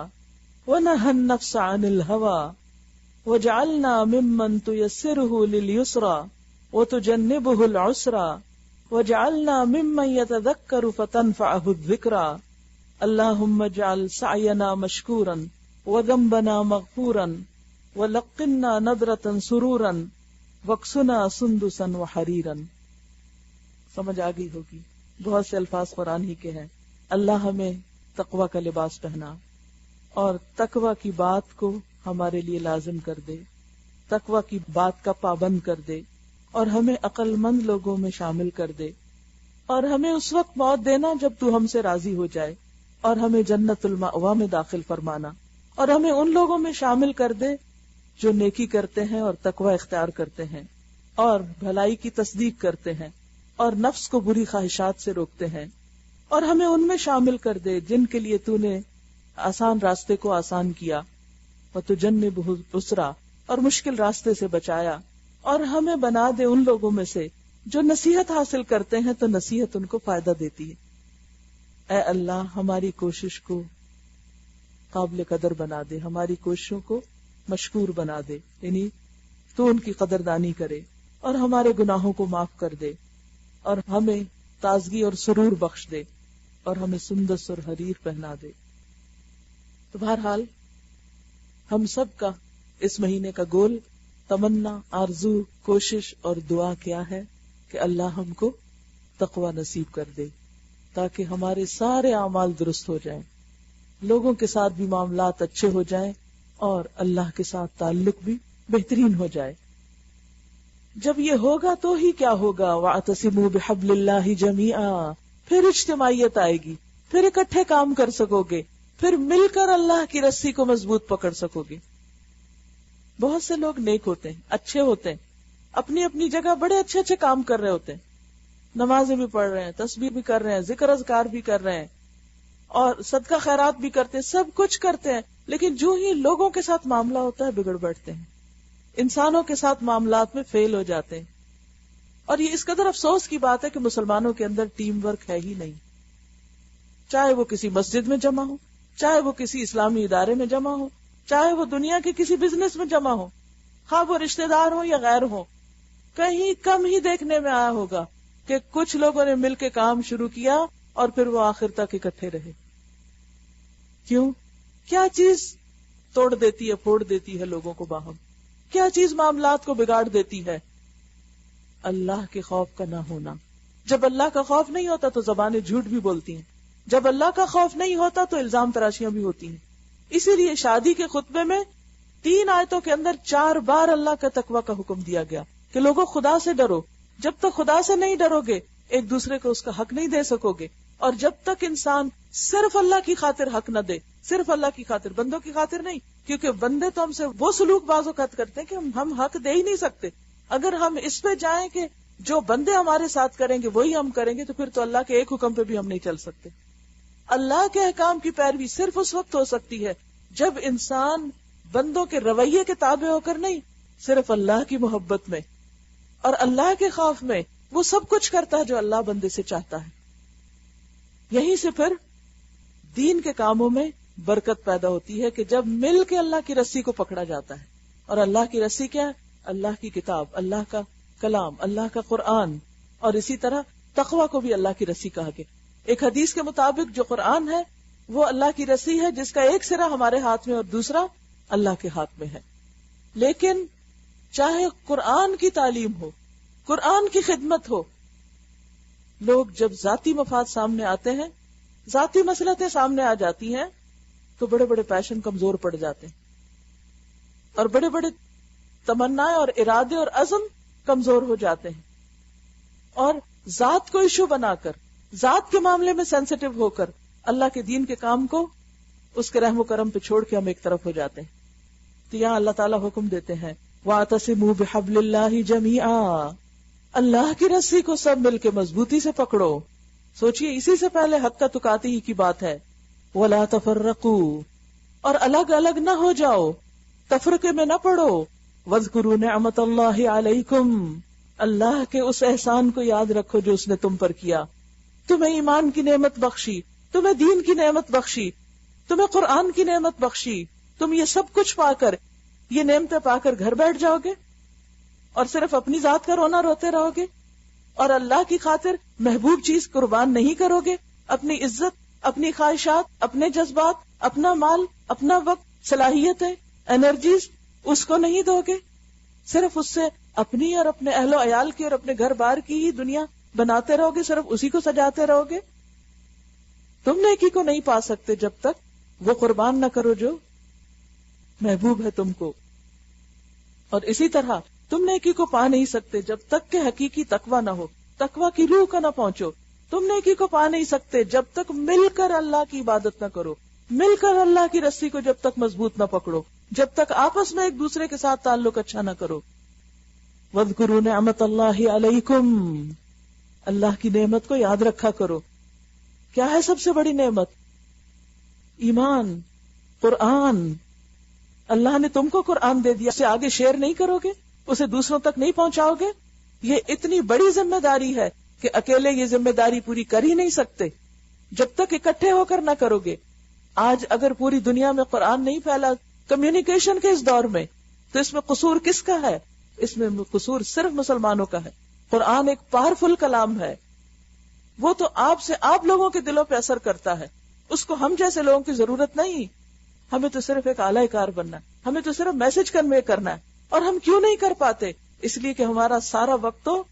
وَنَهَى النَّفْسَ عَنِ الْهَوَى وَاجْعَلْنَا مِمَّنْ تُيَسِّرُهُ لِلْيُسْرَى وَتُجَنِّبُهُ الْعُسْرَى وَاجْعَلْنَا مِمَّنْ يَتَذَكَّرُ فَتَنْفَعَهُ الذِّكْرَى اللہم اجعل سعینا مشکورا وذنبنا مغفورا ولقنا نظرة سرورا وقسنا سندسا وحریرا. سمجھ آ گئی ہوگی، بہت سے الفاظ قرآن ہی کے ہیں. اللہ ہمیں تقوی کا لباس پہنا اور تقوی کی بات کو ہمارے لیے لازم کر دے، تقوی کی بات کا پابند کر دے، اور ہمیں عقل مند لوگوں میں شامل کر دے، اور ہمیں اس وقت موت دینا جب تو ہم سے راضی ہو جائے، اور ہمیں جنت المأوی میں داخل فرمانا، اور ہمیں ان لوگوں میں شامل کر دے جو نیکی کرتے ہیں اور تقوی اختیار کرتے ہیں اور بھلائی کی تصدیق کرتے ہیں اور نفس کو بری خواہشات سے روکتے ہیں، اور ہمیں ان میں شامل کر دے جن کے لیے تو نے آسان راستے کو آسان کیا، وَتُجَنِّبُهُ الْعُسْرَى، اور مشکل راستے سے بچایا، اور ہمیں بنا دے ان لوگوں میں سے جو نصیحت حاصل کرتے ہیں تو نصیحت ان کو فائدہ دیتی ہے. اے اللہ ہماری کوشش کو قابل قدر بنا دے، ہماری کوششوں کو مشکور بنا دے، یعنی تو ان کی قدردانی کرے اور ہمارے گناہوں کو معاف کر دے اور ہمیں تازگی اور سرور بخش دے اور ہمیں سندس اور حریر پہنا دے۔ تو بہرحال ہم سب کا اس مہینے کا گول، تمنا، آرزو، کوشش اور دعا کیا ہے کہ اللہ ہم کو تقوی نصیب کر دے تاکہ ہمارے سارے اعمال درست ہو جائیں، لوگوں کے ساتھ بھی معاملات اچھے ہو جائیں اور اللہ کے ساتھ تعلق بھی بہترین ہو جائے۔ جب یہ ہوگا تو ہی کیا ہوگا، وَاعْتَصِمُوا بِحَبْلِ اللَّهِ جَمِيعًا، پھر اجتماعیت آئے گی، پھر اکٹھے کام کر سکو گے، پھر مل کر اللہ کی رسی کو مضبوط پکڑ سکو گے۔ بہت سے لوگ نیک ہوتے ہیں، اچھے ہوتے ہیں، اپنی اپنی جگہ بڑے اچھے اچھے کام کر رہے ہوتے ہیں، نمازیں بھی پڑھ رہے ہیں، تسبیح بھی کر رہے ہیں، ذکر اذکار بھی کر رہے ہیں اور صدقہ خیرات بھی کرتے ہیں، سب کچھ کرتے ہیں، لیکن جو ہی لوگوں کے ساتھ معاملہ ہوتا ہے بگڑ بیٹھتے ہیں، انسانوں کے ساتھ معاملات میں فیل ہو جاتے ہیں۔ اور یہ اس قدر افسوس کی بات ہے کہ مسلمانوں کے اندر ٹیم ورک ہے ہی نہیں، چاہے وہ کسی مسجد میں جمع ہو، چاہے وہ کسی اسلامی ادارے میں جمع ہو، چاہے وہ دنیا کے کسی بزنس میں جمع ہو، خواہ وہ رشتہ دار ہو یا غیر ہو، کہیں کم ہی دیکھنے میں آیا ہوگا کہ کچھ لوگوں نے مل کے کام شروع کیا اور پھر وہ آخر تک اکٹھے رہے۔ کیوں؟ کیا چیز توڑ دیتی ہے، پھوڑ دیتی ہے لوگوں کو باہم؟ کیا چیز معاملات کو بگاڑ دیتی ہے؟ اللہ کے خوف کا نہ ہونا۔ جب اللہ کا خوف نہیں ہوتا تو زبانیں جھوٹ بھی بولتی ہیں، جب اللہ کا خوف نہیں ہوتا تو الزام تراشیاں بھی ہوتی ہیں۔ اسی لیے شادی کے خطبے میں 3 آیتوں کے اندر 4 بار اللہ کا تقوی کا حکم دیا گیا کہ لوگوں خدا سے ڈرو۔ جب تک خدا سے نہیں ڈرو گے ایک دوسرے کو اس کا حق نہیں دے سکو گے، اور جب تک انسان صرف اللہ کی خاطر حق نہ دے، صرف اللہ کی خاطر، بندوں کی خاطر نہیں، کیونکہ بندے تو ہم سے وہ سلوک بعض اوقات کرتے ہیں کہ ہم حق دے ہی نہیں سکتے۔ اگر ہم اس پہ جائیں کہ جو بندے ہمارے ساتھ کریں گے وہی ہم کریں گے تو پھر تو اللہ کے ایک حکم پہ بھی ہم نہیں چل سکتے۔ اللہ کے احکام کی پیروی صرف اس وقت ہو سکتی ہے جب انسان بندوں کے رویے کے تابع ہو کر نہیں، صرف اللہ کی محبت میں اور اللہ کے خوف میں وہ سب کچھ کرتا ہے جو اللہ بندے سے چاہتا ہے۔ یہیں سے پھر دین کے کاموں میں برکت پیدا ہوتی ہے کہ جب مل کے اللہ کی رسی کو پکڑا جاتا ہے۔ اور اللہ کی رسی کیا ہے؟ اللہ کی کتاب، اللہ کا کلام، اللہ کا قرآن، اور اسی طرح تقوی کو بھی اللہ کی رسی کہا گیا۔ ایک حدیث کے مطابق جو قرآن ہے وہ اللہ کی رسی ہے جس کا ایک سرا ہمارے ہاتھ میں اور دوسرا اللہ کے ہاتھ میں ہے۔ لیکن چاہے قرآن کی تعلیم ہو، قرآن کی خدمت ہو، لوگ جب ذاتی مفاد سامنے آتے ہیں، ذاتی مصلحتیں سامنے آ جاتی ہیں تو بڑے بڑے پیشن کمزور پڑ جاتے ہیں اور بڑے بڑے تمنا اور ارادے اور عزم کمزور ہو جاتے ہیں، اور ذات کو ایشو بنا کر، ذات کے معاملے میں سینسیٹیو ہو کر اللہ کے دین کے کام کو اس کے رحم و کرم پہ چھوڑ کے ہم ایک طرف ہو جاتے ہیں۔ تو یہاں اللہ تعالیٰ حکم دیتے ہیں وَاعْتَصِمُوا بِحَبْلِ اللَّهِ جَمِيعًا، اللہ کی رسی کو سب مل کے مضبوطی سے پکڑو۔ سوچئے اسی سے پہلے حق کا تکاتی ہی کی بات ہے، وَلَا تَفَرَّقُوا، اور الگ الگ نہ ہو جاؤ، تفرقے میں نہ پڑو، وَاذْكُرُوا نِعْمَةَ اللَّهِ عَلَيْكُمْ، اللہ کے اس احسان کو یاد رکھو جو اس نے تم پر کیا، تمہیں ایمان کی نعمت بخشی، تمہیں دین کی نعمت بخشی، تمہیں قرآن کی نعمت بخشی، تم یہ سب کچھ پا کر، یہ نعمتیں پا کر گھر بیٹھ جاؤ گے اور صرف اپنی ذات کا رونا روتے رہو گے اور اللہ کی خاطر محبوب چیز قربان نہیں کرو گے، اپنی عزت، اپنی خواہشات، اپنے جذبات، اپنا مال، اپنا وقت، صلاحیتیں، انرجیز اس کو نہیں دو گے، صرف اس سے اپنی اور اپنے اہل و عیال کی اور اپنے گھر بار کی ہی دنیا بناتے رہو گے، صرف اسی کو سجاتے رہو گے، تم نیکی کو نہیں پا سکتے جب تک وہ قربان نہ کرو جو محبوب ہے تم کو، اور اسی طرح تم نیکی کو پا نہیں سکتے جب تک کہ حقیقی تقوی نہ ہو، تقوی کی روح کا نہ پہنچو، تم نیکی کو پا نہیں سکتے جب تک مل کر اللہ کی عبادت نہ کرو، مل کر اللہ کی رسی کو جب تک مضبوط نہ پکڑو، جب تک آپس میں ایک دوسرے کے ساتھ تعلق اچھا نہ کرو۔ وَاذْكُرُوا نِعْمَةَ اللَّهِ عَلَيْكُمْ، اللہ کی نعمت کو یاد رکھا کرو۔ کیا ہے سب سے بڑی نعمت؟ ایمان، قرآن۔ اللہ نے تم کو قرآن دے دیا، اسے آگے شیئر نہیں کرو گے، اسے دوسروں تک نہیں پہنچاؤ گے، یہ اتنی بڑی ذمہ داری ہے کہ اکیلے یہ ذمہ داری پوری کر ہی نہیں سکتے جب تک اکٹھے ہو کر نہ کرو گے۔ آج اگر پوری دنیا میں قرآن نہیں پھیلا کمیونیکیشن کے اس دور میں، تو اس میں قصور کس کا ہے؟ اس میں قصور صرف مسلمانوں کا ہے. قرآن ایک پاورفل کلام ہے، وہ تو آپ سے آپ لوگوں کے دلوں پہ اثر کرتا ہے، اس کو ہم جیسے لوگوں کی ضرورت نہیں. ہمیں تو صرف ایک اعلی کار بننا ہے، ہمیں تو صرف میسج کنوے کرنا ہے. اور ہم کیوں نہیں کر پاتے؟ اس لیے کہ ہمارا سارا وقت تو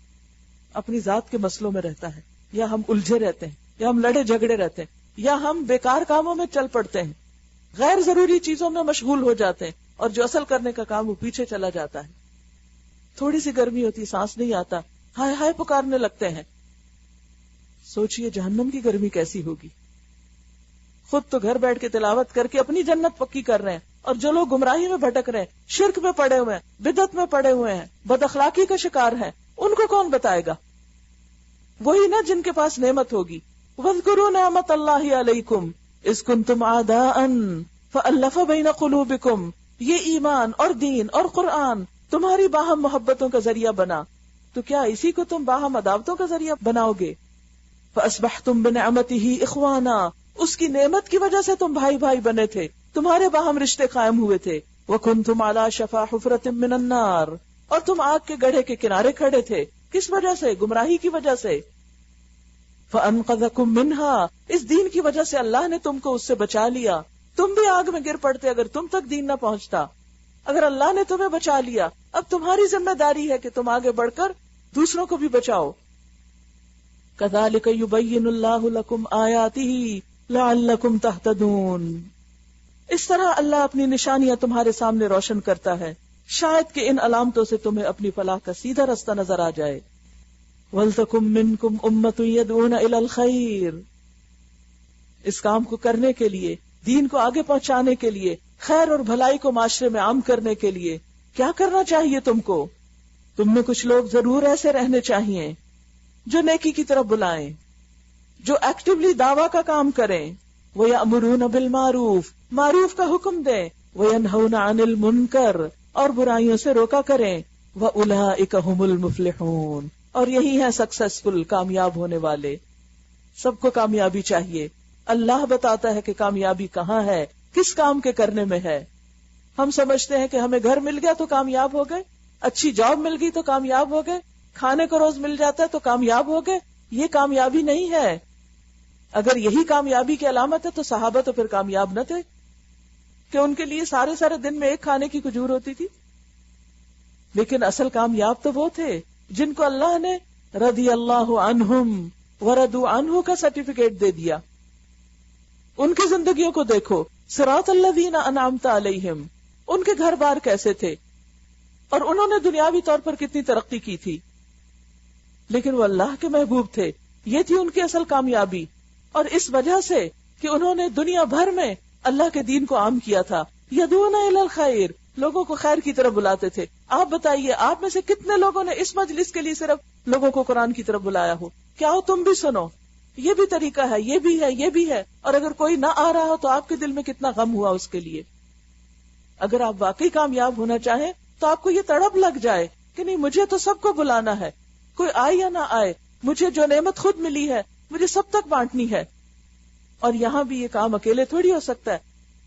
اپنی ذات کے مسئلوں میں رہتا ہے، یا ہم الجھے رہتے ہیں، یا ہم لڑے جھگڑے رہتے ہیں، یا ہم بیکار کاموں میں چل پڑتے ہیں، غیر ضروری چیزوں میں مشغول ہو جاتے ہیں، اور جو اصل کرنے کا کام وہ پیچھے چلا جاتا ہے. تھوڑی سی گرمی ہوتی، سانس نہیں آتا، ہائے ہائے پکارنے لگتے ہیں. سوچئے جہنم کی گرمی کیسی ہوگی. خود تو گھر بیٹھ کے تلاوت کر کے اپنی جنت پکی کر رہے ہیں، اور جو لوگ گمراہی میں بھٹک رہے ہیں، شرک میں پڑے ہوئے ہیں، بدعت میں پڑے ہوئے ہیں، بد اخلاقی کا شکار ہیں، ان کو کون بتائے گا؟ وہی نا جن کے پاس نعمت ہوگی. وَاذْكُرُوا نِعْمَتَ اللَّهِ عَلَيْكُمْ إِذْ كُنْتُمْ أَعْدَاءً فَأَلَّفَ بَيْنَ قُلُوبِكُمْ. یہ ایمان اور دین اور قرآن تمہاری باہم محبتوں کا ذریعہ بنا، تو کیا اسی کو تم باہم عداوتوں کا ذریعہ بناؤ گے؟ فَأَصْبَحْتُمْ بِنِعْمَتِهِ إِخْوَانًا. اس کی نعمت کی وجہ سے تم بھائی بھائی بنے تھے، تمہارے باہم رشتے قائم ہوئے تھے. وَكُنْتُمْ عَلَى شَفَا حُفْرَةٍ مِّنَ النَّارِ. اور تم آگ کے گڑھے کے کنارے کھڑے تھے. کس وجہ سے؟ گمراہی کی وجہ سے. فَأَنْقَذَكُم مِّنْهَا. اس دین کی وجہ سے اللہ نے تم کو اس سے بچا لیا. تم بھی آگ میں گر پڑتے اگر تم تک دین نہ پہنچتا. اگر اللہ نے تمہیں بچا لیا، اب تمہاری ذمہ داری ہے کہ تم آگے بڑھ کر دوسروں کو بھی بچاؤ. كَذَلِكَ يُبَيِّنُ اللَّهُ لَكُمْ آيَاتِهِ لَعَلَّكُمْ تَهْتَدُونَ. اس طرح اللہ اپنی نشانیاں تمہارے سامنے روشن کرتا ہے، شاید کہ ان علامتوں سے تمہیں اپنی فلاح کا سیدھا رستہ نظر آ جائے. وَلْتَكُن مِّنكُمْ أُمَّةٌ يَدْعُونَ إِلَى الْخَيْرِ. اس کام کو کرنے کے لیے، دین کو آگے پہنچانے کے لیے، خیر اور بھلائی کو معاشرے میں عام کرنے کے لیے کیا کرنا چاہیے تم کو؟ تم میں کچھ لوگ ضرور ایسے رہنے چاہیے جو نیکی کی طرف بلائیں، جو ایکٹیولی دعویٰ کا کام کریں. وَيَأْمُرُونَ بِالْمَعْرُوفِ. معروف کا حکم دیں. وَيَنْهَوْنَ عَنِ الْمُنْكَرِ. اور برائیوں سے روکا کریں. وَأُولَئِكَ هُمُ الْمُفْلِحُونَ. اور یہی ہیں سکسیسفل، کامیاب ہونے والے. سب کو کامیابی چاہیے. اللہ بتاتا ہے کہ کامیابی کہاں ہے، کس کام کے کرنے میں ہے. ہم سمجھتے ہیں کہ ہمیں گھر مل گیا تو کامیاب ہو گئے، اچھی جاب مل گئی تو کامیاب ہو گئے، کھانے کو روز مل جاتا ہے تو کامیاب ہو گئے. یہ کامیابی نہیں ہے. اگر یہی کامیابی کی علامت ہے تو صحابہ تو پھر کامیاب نہ تھے کہ ان کے لیے سارے دن میں ایک کھانے کی کھجور ہوتی تھی. لیکن اصل کامیاب تو وہ تھے جن کو اللہ نے رضی اللہ عنہم ورضوا عنہ کا سرٹیفکیٹ دے دیا. ان کی زندگیوں کو دیکھو. صراط الذین انعمت علیہم. ان کے گھر بار کیسے تھے اور انہوں نے دنیاوی طور پر کتنی ترقی کی تھی، لیکن وہ اللہ کے محبوب تھے. یہ تھی ان کی اصل کامیابی. اور اس وجہ سے کہ انہوں نے دنیا بھر میں اللہ کے دین کو عام کیا تھا. یدعون الی الخیر. لوگوں کو خیر کی طرف بلاتے تھے. آپ بتائیے آپ میں سے کتنے لوگوں نے اس مجلس کے لیے صرف لوگوں کو قرآن کی طرف بلایا ہو؟ کیا ہو تم بھی سنو، یہ بھی طریقہ ہے، یہ بھی ہے، یہ بھی ہے. اور اگر کوئی نہ آ رہا ہو تو آپ کے دل میں کتنا غم ہوا اس کے لیے. اگر آپ واقعی کامیاب ہونا چاہیں تو آپ کو یہ تڑپ لگ جائے کہ نہیں، مجھے تو سب کو بلانا ہے، کوئی آئے یا نہ آئے، مجھے جو نعمت خود ملی ہے مجھے سب تک بانٹنی ہے. اور یہاں بھی یہ کام اکیلے تھوڑی ہو سکتا ہے.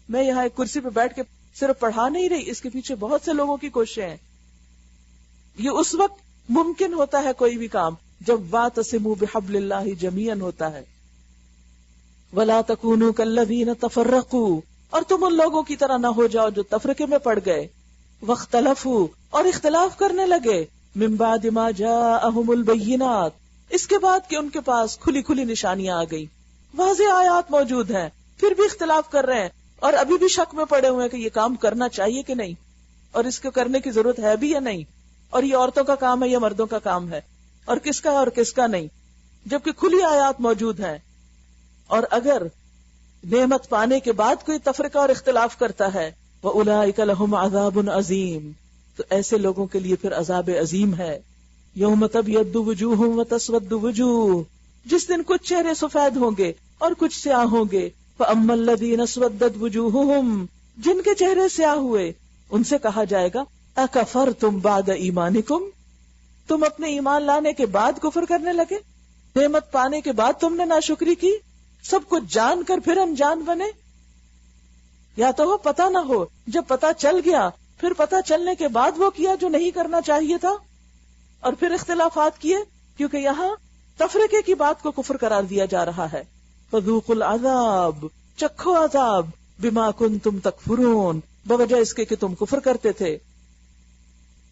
میں یہاں ایک کرسی پہ بیٹھ کے صرف پڑھا نہیں رہی، اس کے پیچھے بہت سے لوگوں کی کوششیں ہیں. یہ اس وقت ممکن ہوتا ہے کوئی بھی کام جب واعتصموا بحبل اللہ جمیعا ہوتا ہے. ولا تکونوا کالذین تفرقوا. اور تم ان لوگوں کی طرح نہ ہو جاؤ جو تفرقے میں پڑ گئے. واختلفوا. اور اختلاف کرنے لگے. من بعد ما جاءہم البینات. اس کے بعد کہ ان کے پاس کھلی کھلی نشانیاں آ گئی، واضح آیات موجود ہیں، پھر بھی اختلاف کر رہے ہیں اور ابھی بھی شک میں پڑے ہوئے ہیں کہ یہ کام کرنا چاہیے کہ نہیں، اور اس کو کرنے کی ضرورت ہے بھی یا نہیں، اور یہ عورتوں کا کام ہے یا مردوں کا کام ہے، اور کس کا ہے اور کس کا نہیں، جبکہ کھلی آیات موجود ہیں. اور اگر نعمت پانے کے بعد کوئی تفرقہ اور اختلاف کرتا ہے، وَأُولَئِكَ لَهُمْ عَذَابٌ عَظِيمٌ. تو ایسے لوگوں کے لیے پھر عذاب عظیم ہے. یوم تبیض وجوہ وتسود وجوہ. جس دن کچھ چہرے سفید ہوں گے اور کچھ سیاہ ہوں گے. فَأَمَّا الَّذِينَ اسْوَدَّتْ وُجُوهُهُمْ. جن کے چہرے سیاہ ہوئے ان سے کہا جائے گا اَكَفَرْتُمْ بَعْدَ ایمانکم. تم اپنے ایمان لانے کے بعد کفر کرنے لگے، نعمت پانے کے بعد تم نے ناشکری کی، سب کچھ جان کر پھر انجان بنے. یا تو وہ پتہ نہ ہو، جب پتہ چل گیا پھر پتہ چلنے کے بعد وہ کیا جو نہیں کرنا چاہیے تھا، اور پھر اختلافات کیے، کیونکہ یہاں تفرقے کی بات کو کفر قرار دیا جا رہا ہے. فذوقوا العذاب، چکھو عذاب، بما کنتم تکفرون، بوجہ اس کے کہ تم کفر کرتے تھے.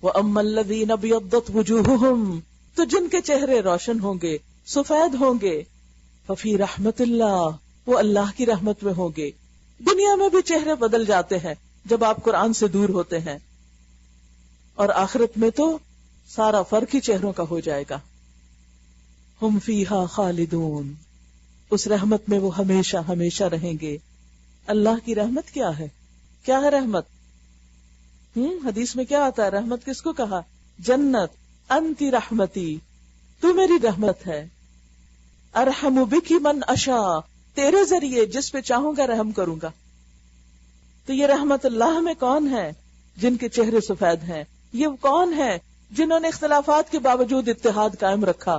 وَأَمَّا الَّذِينَ ابْيَضَّتْ وُجُوهُهُمْ، تو جن کے چہرے روشن ہوں گے، سفید ہوں گے، ففی رحمت اللہ، وہ اللہ کی رحمت میں ہوں گے. دنیا میں بھی چہرے بدل جاتے ہیں جب آپ قرآن سے دور ہوتے ہیں، اور آخرت میں تو سارا فرق ہی چہروں کا ہو جائے گا. ہم فیہا خالدون، اس رحمت میں وہ ہمیشہ ہمیشہ رہیں گے. اللہ کی رحمت کیا ہے؟ کیا ہے رحمت؟ حدیث میں کیا آتا ہے؟ رحمت کس کو کہا؟ جنت. انتی رحمتی، تو میری رحمت ہے. ارحم بکی من اشاء، تیرے ذریعے جس پہ چاہوں گا رحم کروں گا. تو یہ رحمت اللہ میں کون ہے جن کے چہرے سفید ہیں؟ یہ کون ہے جنہوں نے اختلافات کے باوجود اتحاد قائم رکھا،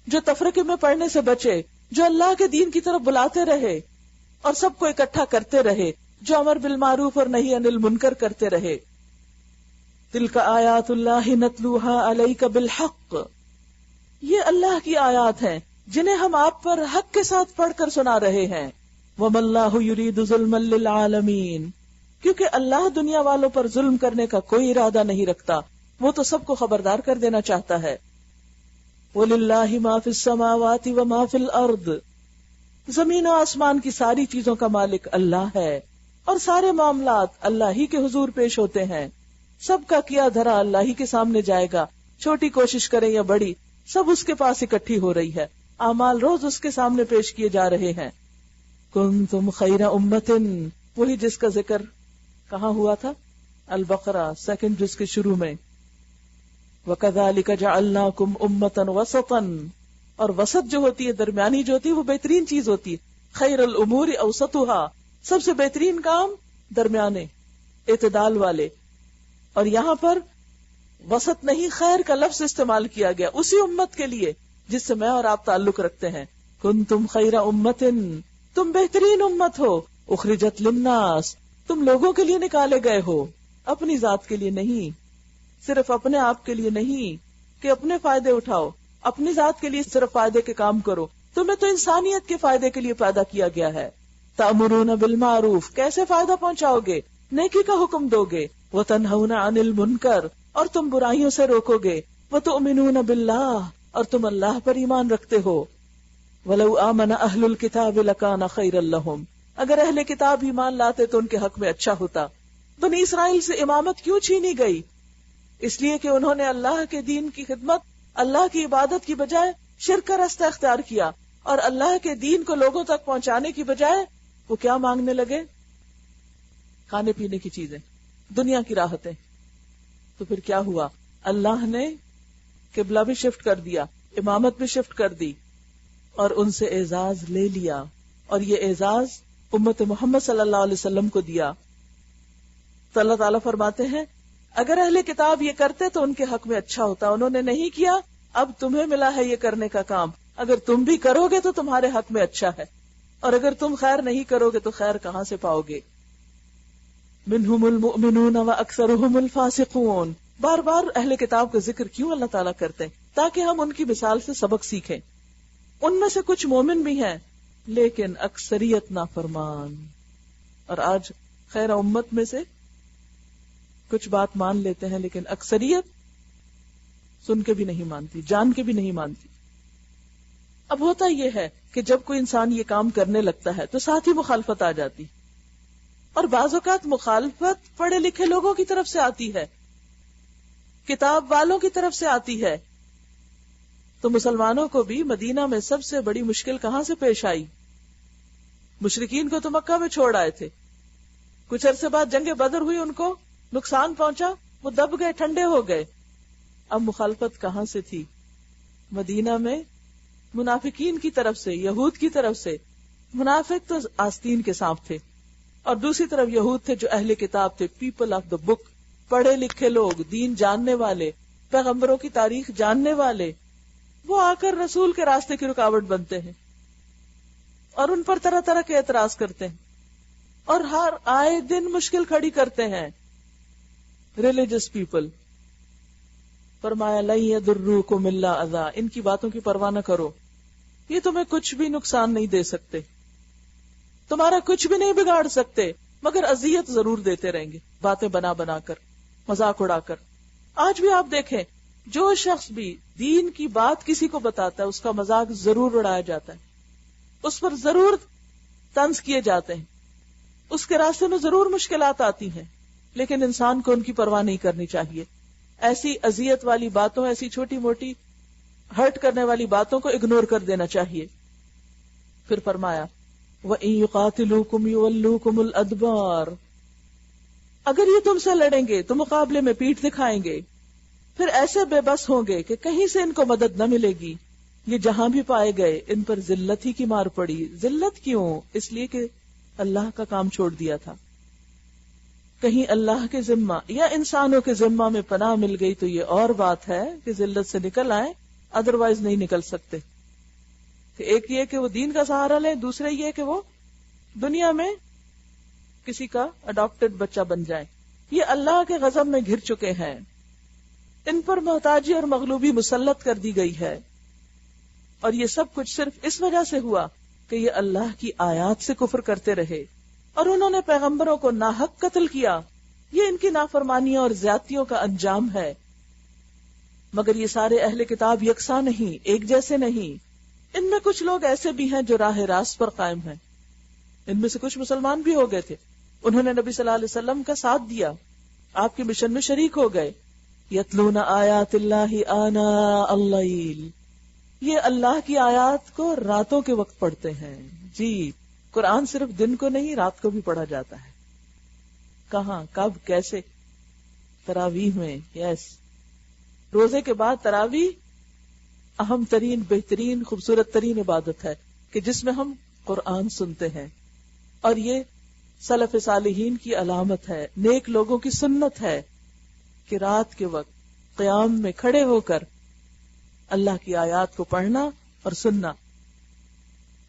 جو تفرقے میں پڑنے سے بچے، جو اللہ کے دین کی طرف بلاتے رہے اور سب کو اکٹھا کرتے رہے، جو امر بالمعروف اور نہی عن المنکر کرتے رہے. تلک آیات اللہ نتلوها علیک بالحق، یہ اللہ کی آیات ہیں جنہیں ہم آپ پر حق کے ساتھ پڑھ کر سنا رہے ہیں. وما اللہ یرید ظلما للعالمین، کیونکہ اللہ دنیا والوں پر ظلم کرنے کا کوئی ارادہ نہیں رکھتا، وہ تو سب کو خبردار کر دینا چاہتا ہے. وَلِلَّهِ مَا فِي السَّمَاوَاتِ وَمَا فِي الْأَرْضِ، زمین و آسمان کی ساری چیزوں کا مالک اللہ ہے، اور سارے معاملات اللہ ہی کے حضور پیش ہوتے ہیں. سب کا کیا دھرا اللہ ہی کے سامنے جائے گا، چھوٹی کوشش کریں یا بڑی، سب اس کے پاس اکٹھی ہو رہی ہے. اعمال روز اس کے سامنے پیش کیے جا رہے ہیں. کنتم خیر امت، وہی جس کا ذکر کہاں ہوا تھا؟ البقرہ 2 جز کے شروع میں. وَكَذَلِكَ جَعَلْنَاكُمْ أُمَّةً وَسَطًا، اور وسط جو ہوتی ہے، درمیانی جو ہوتی ہے، وہ بہترین چیز ہوتی ہے. خیر الامور اوسطها، سب سے بہترین کام درمیانے، اعتدال والے. اور یہاں پر وسط نہیں، خیر کا لفظ استعمال کیا گیا اسی امت کے لیے جس سے میں اور آپ تعلق رکھتے ہیں. کنتم خیر امت، تم بہترین امت ہو. اخرجت للناس، تم لوگوں کے لیے نکالے گئے ہو، اپنی ذات کے لیے نہیں، صرف اپنے آپ کے لیے نہیں کہ اپنے فائدے اٹھاؤ، اپنی ذات کے لیے صرف فائدے کے کام کرو. تمہیں تو انسانیت کے فائدے کے لیے پیدا کیا گیا ہے. تأمرون بالمعروف، کیسے فائدہ پہنچاؤ گے؟ نیکی کا حکم دو گے. وتنہون عن المنکر، اور تم برائیوں سے روکو گے. وتؤمنون باللہ، اور تم اللہ پر ایمان رکھتے ہو. ولو آمن اہل الکتاب لکان خیرا لہم، اگر اہل کتاب ایمان لاتے تو ان کے حق میں اچھا ہوتا. بنی اسرائیل سے امامت کیوں چھینی گئی؟ اس لیے کہ انہوں نے اللہ کے دین کی خدمت، اللہ کی عبادت کی بجائے شرک کا راستہ اختیار کیا، اور اللہ کے دین کو لوگوں تک پہنچانے کی بجائے وہ کیا مانگنے لگے؟ کھانے پینے کی چیزیں، دنیا کی راحتیں. تو پھر کیا ہوا؟ اللہ نے قبلہ بھی شفٹ کر دیا، امامت بھی شفٹ کر دی، اور ان سے اعزاز لے لیا، اور یہ اعزاز امت محمد صلی اللہ علیہ وسلم کو دیا. تو اللہ تعالیٰ فرماتے ہیں اگر اہل کتاب یہ کرتے تو ان کے حق میں اچھا ہوتا. انہوں نے نہیں کیا، اب تمہیں ملا ہے یہ کرنے کا کام. اگر تم بھی کرو گے تو تمہارے حق میں اچھا ہے، اور اگر تم خیر نہیں کرو گے تو خیر کہاں سے پاؤ گے؟ منہم المؤمنون واکثرهم الفاسقون، بار بار اہل کتاب کا ذکر کیوں اللہ تعالیٰ کرتے ہیں؟ تاکہ ہم ان کی مثال سے سبق سیکھیں. ان میں سے کچھ مومن بھی ہیں لیکن اکثریت نافرمان. اور آج خیر امت میں سے کچھ بات مان لیتے ہیں لیکن اکثریت سن کے بھی نہیں مانتی، جان کے بھی نہیں مانتی. اب ہوتا یہ ہے کہ جب کوئی انسان یہ کام کرنے لگتا ہے تو ساتھ ہی مخالفت آ جاتی، اور بعض اوقات مخالفت پڑھے لکھے لوگوں کی طرف سے آتی ہے، کتاب والوں کی طرف سے آتی ہے. تو مسلمانوں کو بھی مدینہ میں سب سے بڑی مشکل کہاں سے پیش آئی؟ مشرکین کو تو مکہ میں چھوڑ آئے تھے، کچھ عرصے بعد جنگ بدر ہوئی، ان کو نقصان پہنچا، وہ دب گئے، ٹھنڈے ہو گئے. اب مخالفت کہاں سے تھی؟ مدینہ میں منافقین کی طرف سے، یہود کی طرف سے. منافق تو آستین کے سانپ تھے، اور دوسری طرف یہود تھے جو اہل کتاب تھے، پیپل آف دا بک، پڑھے لکھے لوگ، دین جاننے والے، پیغمبروں کی تاریخ جاننے والے. وہ آ کر رسول کے راستے کی رکاوٹ بنتے ہیں اور ان پر طرح طرح کے اعتراض کرتے ہیں. اور ہر آئے دن مشکل کھڑی کرتے ہیں ریلیجس پیپل. فرمایا لن یضروکم الا اذی، ان کی باتوں کی پرواہ نہ کرو، یہ تمہیں کچھ بھی نقصان نہیں دے سکتے، تمہارا کچھ بھی نہیں بگاڑ سکتے، مگر اذیت ضرور دیتے رہیں گے، باتیں بنا بنا کر، مذاق اڑا کر. آج بھی آپ دیکھیں جو شخص بھی دین کی بات کسی کو بتاتا ہے اس کا مذاق ضرور اڑایا جاتا ہے، اس پر ضرور طنز کیے جاتے ہیں، اس کے راستے میں ضرور مشکلات آتی ہیں، لیکن انسان کو ان کی پرواہ نہیں کرنی چاہیے. ایسی اذیت والی باتوں، ایسی چھوٹی موٹی ہرٹ کرنے والی باتوں کو اگنور کر دینا چاہیے. پھر فرمایا وَإِن يُقَاتِلُوكُمْ يُوَلُّوكُمُ الْأَدْبَارَ، اگر یہ تم سے لڑیں گے تو مقابلے میں پیٹھ دکھائیں گے، پھر ایسے بے بس ہوں گے کہ کہیں سے ان کو مدد نہ ملے گی. یہ جہاں بھی پائے گئے ان پر ذلت ہی کی مار پڑی. ذلت کیوں؟ اس لیے کہ اللہ کا کام چھوڑ دیا تھا. کہیں اللہ کے ذمہ یا انسانوں کے ذمہ میں پناہ مل گئی تو یہ اور بات ہے کہ ذلت سے نکل آئیں، ادروائز نہیں نکل سکتے. کہ ایک یہ کہ وہ دین کا سہارا لیں، دوسرے یہ کہ وہ دنیا میں کسی کا اڈاپٹڈ بچہ بن جائیں. یہ اللہ کے غضب میں گھر چکے ہیں، ان پر محتاجی اور مغلوبی مسلط کر دی گئی ہے، اور یہ سب کچھ صرف اس وجہ سے ہوا کہ یہ اللہ کی آیات سے کفر کرتے رہے اور انہوں نے پیغمبروں کو ناحق قتل کیا. یہ ان کی نافرمانیوں اور زیادتیوں کا انجام ہے. مگر یہ سارے اہل کتاب یکساں نہیں، ایک جیسے نہیں. ان میں کچھ لوگ ایسے بھی ہیں جو راہ راست پر قائم ہیں. ان میں سے کچھ مسلمان بھی ہو گئے تھے، انہوں نے نبی صلی اللہ علیہ وسلم کا ساتھ دیا، آپ کے مشن میں شریک ہو گئے. یتلون آیات اللہ آناء اللیل، یہ اللہ کی آیات کو راتوں کے وقت پڑھتے ہیں. جی، قرآن صرف دن کو نہیں رات کو بھی پڑھا جاتا ہے. کہاں، کب، کیسے؟ تراویح میں. یس، روزے کے بعد تراویح اہم ترین، بہترین، خوبصورت ترین عبادت ہے کہ جس میں ہم قرآن سنتے ہیں، اور یہ سلف صالحین کی علامت ہے، نیک لوگوں کی سنت ہے کہ رات کے وقت قیام میں کھڑے ہو کر اللہ کی آیات کو پڑھنا اور سننا.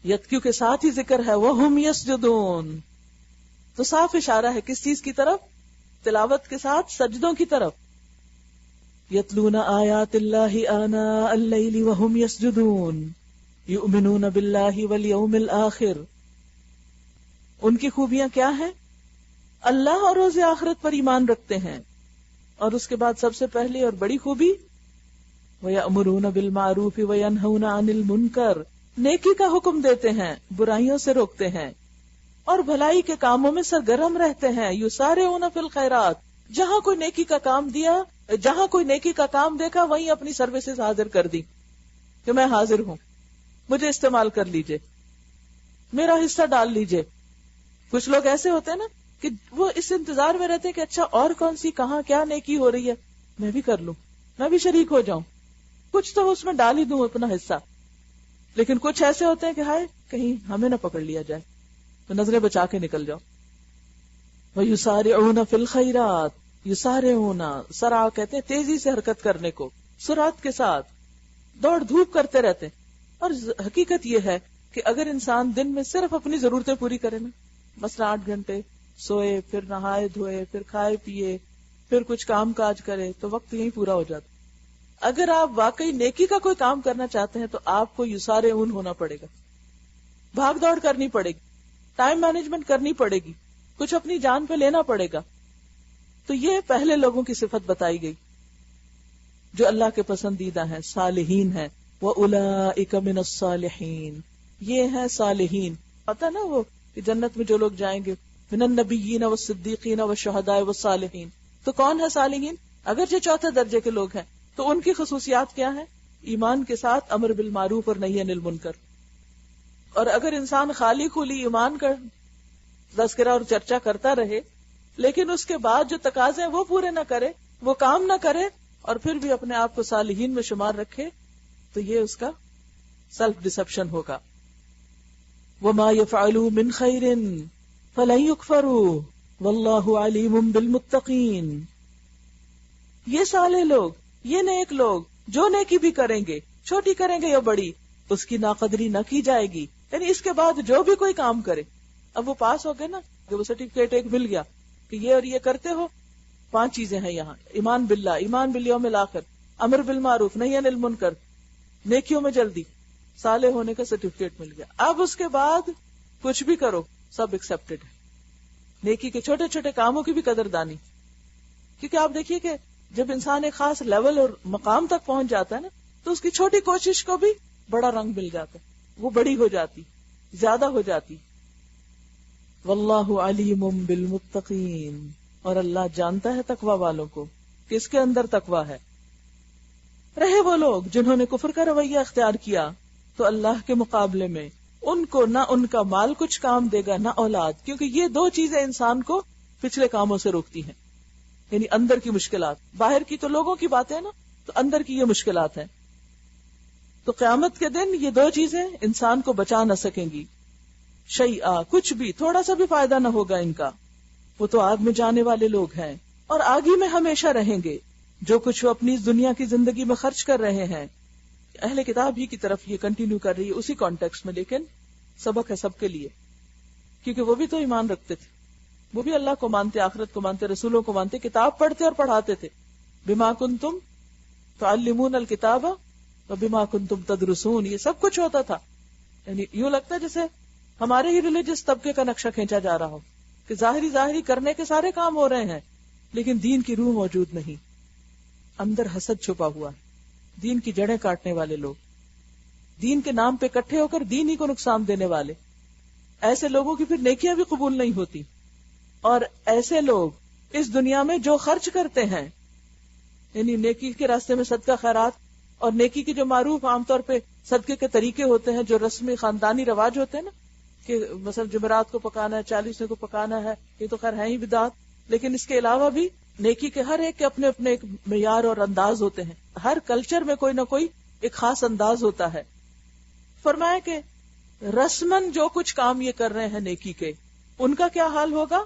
یتکیو کے ساتھ ہی ذکر ہے وَهُمْ يَسْجُدُونَ، تو صاف اشارہ ہے کس چیز کی طرف؟ تلاوت کے ساتھ سجدوں کی طرف. یتلون آیات اللہ آناء اللیل وَهُمْ يَسْجُدُونَ یؤمنون باللہ والیوم الآخر. ان کی خوبیاں کیا ہیں؟ اللہ اور روز آخرت پر ایمان رکھتے ہیں، اور اس کے بعد سب سے پہلی اور بڑی خوبی وَيَأْمُرُونَ بِالْمَعْرُوفِ وَيَنْهَوْنَ عَنِ الْمُنْكَرِ، نیکی کا حکم دیتے ہیں، برائیوں سے روکتے ہیں، اور بھلائی کے کاموں میں سرگرم رہتے ہیں. یسارعون فی الخیرات، جہاں کوئی نیکی کا کام دیا، جہاں کوئی نیکی کا کام دیکھا وہیں اپنی سروسز حاضر کر دی کہ میں حاضر ہوں، مجھے استعمال کر لیجئے، میرا حصہ ڈال لیجئے. کچھ لوگ ایسے ہوتے ہیں نا کہ وہ اس انتظار میں رہتے ہیں کہ اچھا اور کون سی کہاں کیا نیکی ہو رہی ہے، میں بھی کر لوں، میں بھی شریک ہو جاؤں، کچھ تو اس میں ڈال ہی دوں اپنا حصہ. لیکن کچھ ایسے ہوتے ہیں کہ ہائے کہیں ہمیں نہ پکڑ لیا جائے، تو نظریں بچا کے نکل جاؤ. وَيُسَارِعُونَ فِي الْخَيْرَاتِ، یسارعون، سرع کہتے ہیں تیزی سے حرکت کرنے کو، سرعت کے ساتھ دوڑ دھوپ کرتے رہتے ہیں. اور حقیقت یہ ہے کہ اگر انسان دن میں صرف اپنی ضرورتیں پوری کرے نا، مثلا 8 گھنٹے سوئے، پھر نہائے دھوئے، پھر کھائے پیے، پھر کچھ کام کاج کرے، تو وقت یہیں پورا ہو جاتا. اگر آپ واقعی نیکی کا کوئی کام کرنا چاہتے ہیں تو آپ کو یسارعون ہونا پڑے گا، بھاگ دوڑ کرنی پڑے گی، ٹائم مینجمنٹ کرنی پڑے گی، کچھ اپنی جان پہ لینا پڑے گا. تو یہ پہلے لوگوں کی صفت بتائی گئی جو اللہ کے پسندیدہ ہیں، صالحین ہیں. وَأُولَئِكَ مِنَ الصَّالِحِينَ، یہ ہیں صالحین. پتہ نا وہ کہ جنت میں جو لوگ جائیں گے مِنَ النَّبِيِّينَ وَالصِّدِّيقِينَ وَالشُّهَدَاءِ وَالصَّالِحِينَ. تو کون ہے صالحین؟ اگرچہ چوتھے درجے کے لوگ ہیں تو ان کی خصوصیات کیا ہیں؟ ایمان کے ساتھ امر بالمعروف اور نہی عن المنکر. اور اگر انسان خالی خولی ایمان کا تذکرہ اور چرچا کرتا رہے لیکن اس کے بعد جو تقاضے وہ پورے نہ کرے، وہ کام نہ کرے، اور پھر بھی اپنے آپ کو صالحین میں شمار رکھے، تو یہ اس کا سیلف ڈسپشن ہوگا. وَمَا يَفْعَلُوا مِنْ خَيْرٍ فَلَنْ يُكْفَرُوا وَاللَّهُ عَلِيمٌ بِالْمُتَّقِينَ. یہ صالح لوگ، یہ نیک لوگ جو نیکی بھی کریں گے، چھوٹی کریں گے یا بڑی، اس کی ناقدری نہ کی جائے گی. یعنی اس کے بعد جو بھی کوئی کام کرے، اب وہ پاس ہو گئے نا کہ وہ سرٹیفکیٹ ایک مل گیا کہ یہ اور یہ کرتے ہو. 5 چیزیں ہیں یہاں: ایمان باللہ، ایمان بالیوم الاخر، امر بالمعروف، نہی عن المنکر، نیکیوں میں جلدی، صالح ہونے کا سرٹیفکیٹ مل گیا. اب اس کے بعد کچھ بھی کرو سب ایکسپٹڈ ہے. نیکی کے چھوٹے چھوٹے کاموں کی بھی قدردانی، کیونکہ آپ دیکھیے کہ جب انسان ایک خاص لیول اور مقام تک پہنچ جاتا ہے نا تو اس کی چھوٹی کوشش کو بھی بڑا رنگ مل جاتا ہے، وہ بڑی ہو جاتی، زیادہ ہو جاتی. واللہ علیم بالمتقین، اور اللہ جانتا ہے تقوی والوں کو کہ اس کے اندر تقوی ہے. رہے وہ لوگ جنہوں نے کفر کا رویہ اختیار کیا تو اللہ کے مقابلے میں ان کو نہ ان کا مال کچھ کام دے گا نہ اولاد، کیونکہ یہ 2 چیزیں انسان کو پچھلے کاموں سے روکتی ہیں. یعنی اندر کی مشکلات، باہر کی تو لوگوں کی باتیں نا، تو اندر کی یہ مشکلات ہیں. تو قیامت کے دن یہ 2 چیزیں انسان کو بچا نہ سکیں گی. شیئا، کچھ بھی، تھوڑا سا بھی فائدہ نہ ہوگا ان کا. وہ تو آگ میں جانے والے لوگ ہیں اور آگ ہی میں ہمیشہ رہیں گے. جو کچھ وہ اپنی اس دنیا کی زندگی میں خرچ کر رہے ہیں، اہل کتاب ہی کی طرف یہ کنٹینیو کر رہی ہے اسی کانٹیکسٹ میں، لیکن سبق ہے سب کے لیے، کیونکہ وہ بھی تو ایمان رکھتے تھے، وہ بھی اللہ کو مانتے، آخرت کو مانتے، رسولوں کو مانتے، کتاب پڑھتے اور پڑھاتے تھے. بما کنتم تعلمون الکتاب وبما کنتم تدرسون، یہ سب کچھ ہوتا تھا. یعنی یوں لگتا ہے جیسے ہمارے ہی ریلیجس طبقے کا نقشہ کھینچا جا رہا ہو کہ ظاہری کرنے کے سارے کام ہو رہے ہیں لیکن دین کی روح موجود نہیں، اندر حسد چھپا ہوا ہے. دین کی جڑیں کاٹنے والے لوگ، دین کے نام پہ اکٹھے ہو کر دین ہی کو نقصان دینے والے، ایسے لوگوں کی پھر نیکیاں بھی قبول نہیں ہوتی. اور ایسے لوگ اس دنیا میں جو خرچ کرتے ہیں، یعنی نیکی کے راستے میں صدقہ خیرات اور نیکی کی جو معروف عام طور پہ صدقے کے طریقے ہوتے ہیں، جو رسمی خاندانی رواج ہوتے ہیں نا، کہ مثلا جمعرات کو پکانا ہے، 40 کو پکانا ہے، یہ تو خیر ہے ہی بدعت، لیکن اس کے علاوہ بھی نیکی کے ہر ایک کے اپنے اپنے ایک معیار اور انداز ہوتے ہیں. ہر کلچر میں کوئی نہ کوئی ایک خاص انداز ہوتا ہے. فرمایا کہ رسمن جو کچھ کام یہ کر رہے ہیں نیکی کے، ان کا کیا حال ہوگا؟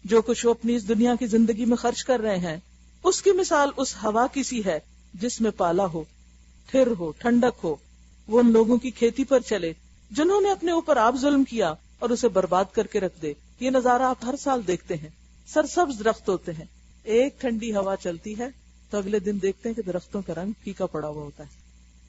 جو کچھ وہ اپنی اس دنیا کی زندگی میں خرچ کر رہے ہیں، اس کی مثال اس ہوا کی سی ہے جس میں پالا ہو، ٹھر ہو، ٹھنڈک ہو. وہ ان لوگوں کی کھیتی پر چلے جنہوں نے اپنے اوپر آپ ظلم کیا اور اسے برباد کر کے رکھ دے. یہ نظارہ آپ ہر سال دیکھتے ہیں. سرسبز درخت ہوتے ہیں، ایک ٹھنڈی ہوا چلتی ہے تو اگلے دن دیکھتے ہیں کہ درختوں کا رنگ پھیکا پڑا ہوا ہوتا ہے،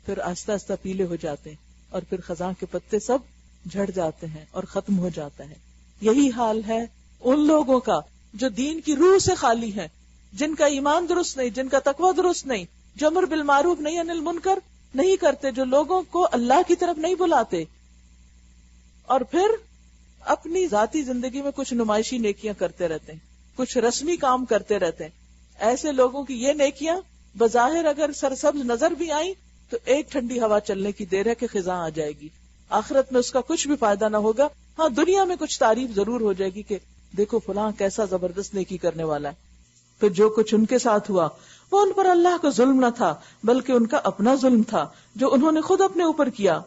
پھر آہستہ آہستہ پیلے ہو جاتے ہیں اور پھر خزاں کے پتے سب جھڑ جاتے ہیں اور ختم ہو جاتا ہے. یہی حال ہے ان لوگوں کا جو دین کی روح سے خالی ہیں، جن کا ایمان درست نہیں، جن کا تقوی درست نہیں، جو امر بالمعروف نہیں عن المنکر نہیں کرتے، جو لوگوں کو اللہ کی طرف نہیں بلاتے، اور پھر اپنی ذاتی زندگی میں کچھ نمائشی نیکیاں کرتے رہتے ہیں، کچھ رسمی کام کرتے رہتے ہیں. ایسے لوگوں کی یہ نیکیاں بظاہر اگر سرسبز نظر بھی آئیں تو ایک ٹھنڈی ہوا چلنے کی دیر ہے کہ خزاں آ جائے گی. آخرت میں اس کا کچھ بھی فائدہ نہ ہوگا. ہاں، دنیا میں کچھ تعریف ضرور ہو جائے گی کہ دیکھو فلاں کیسا زبردست نیکی کرنے والا ہے. پھر جو کچھ ان کے ساتھ ہوا وہ ان پر اللہ کا ظلم نہ تھا بلکہ ان کا اپنا ظلم تھا جو انہوں نے خود اپنے اوپر کیا.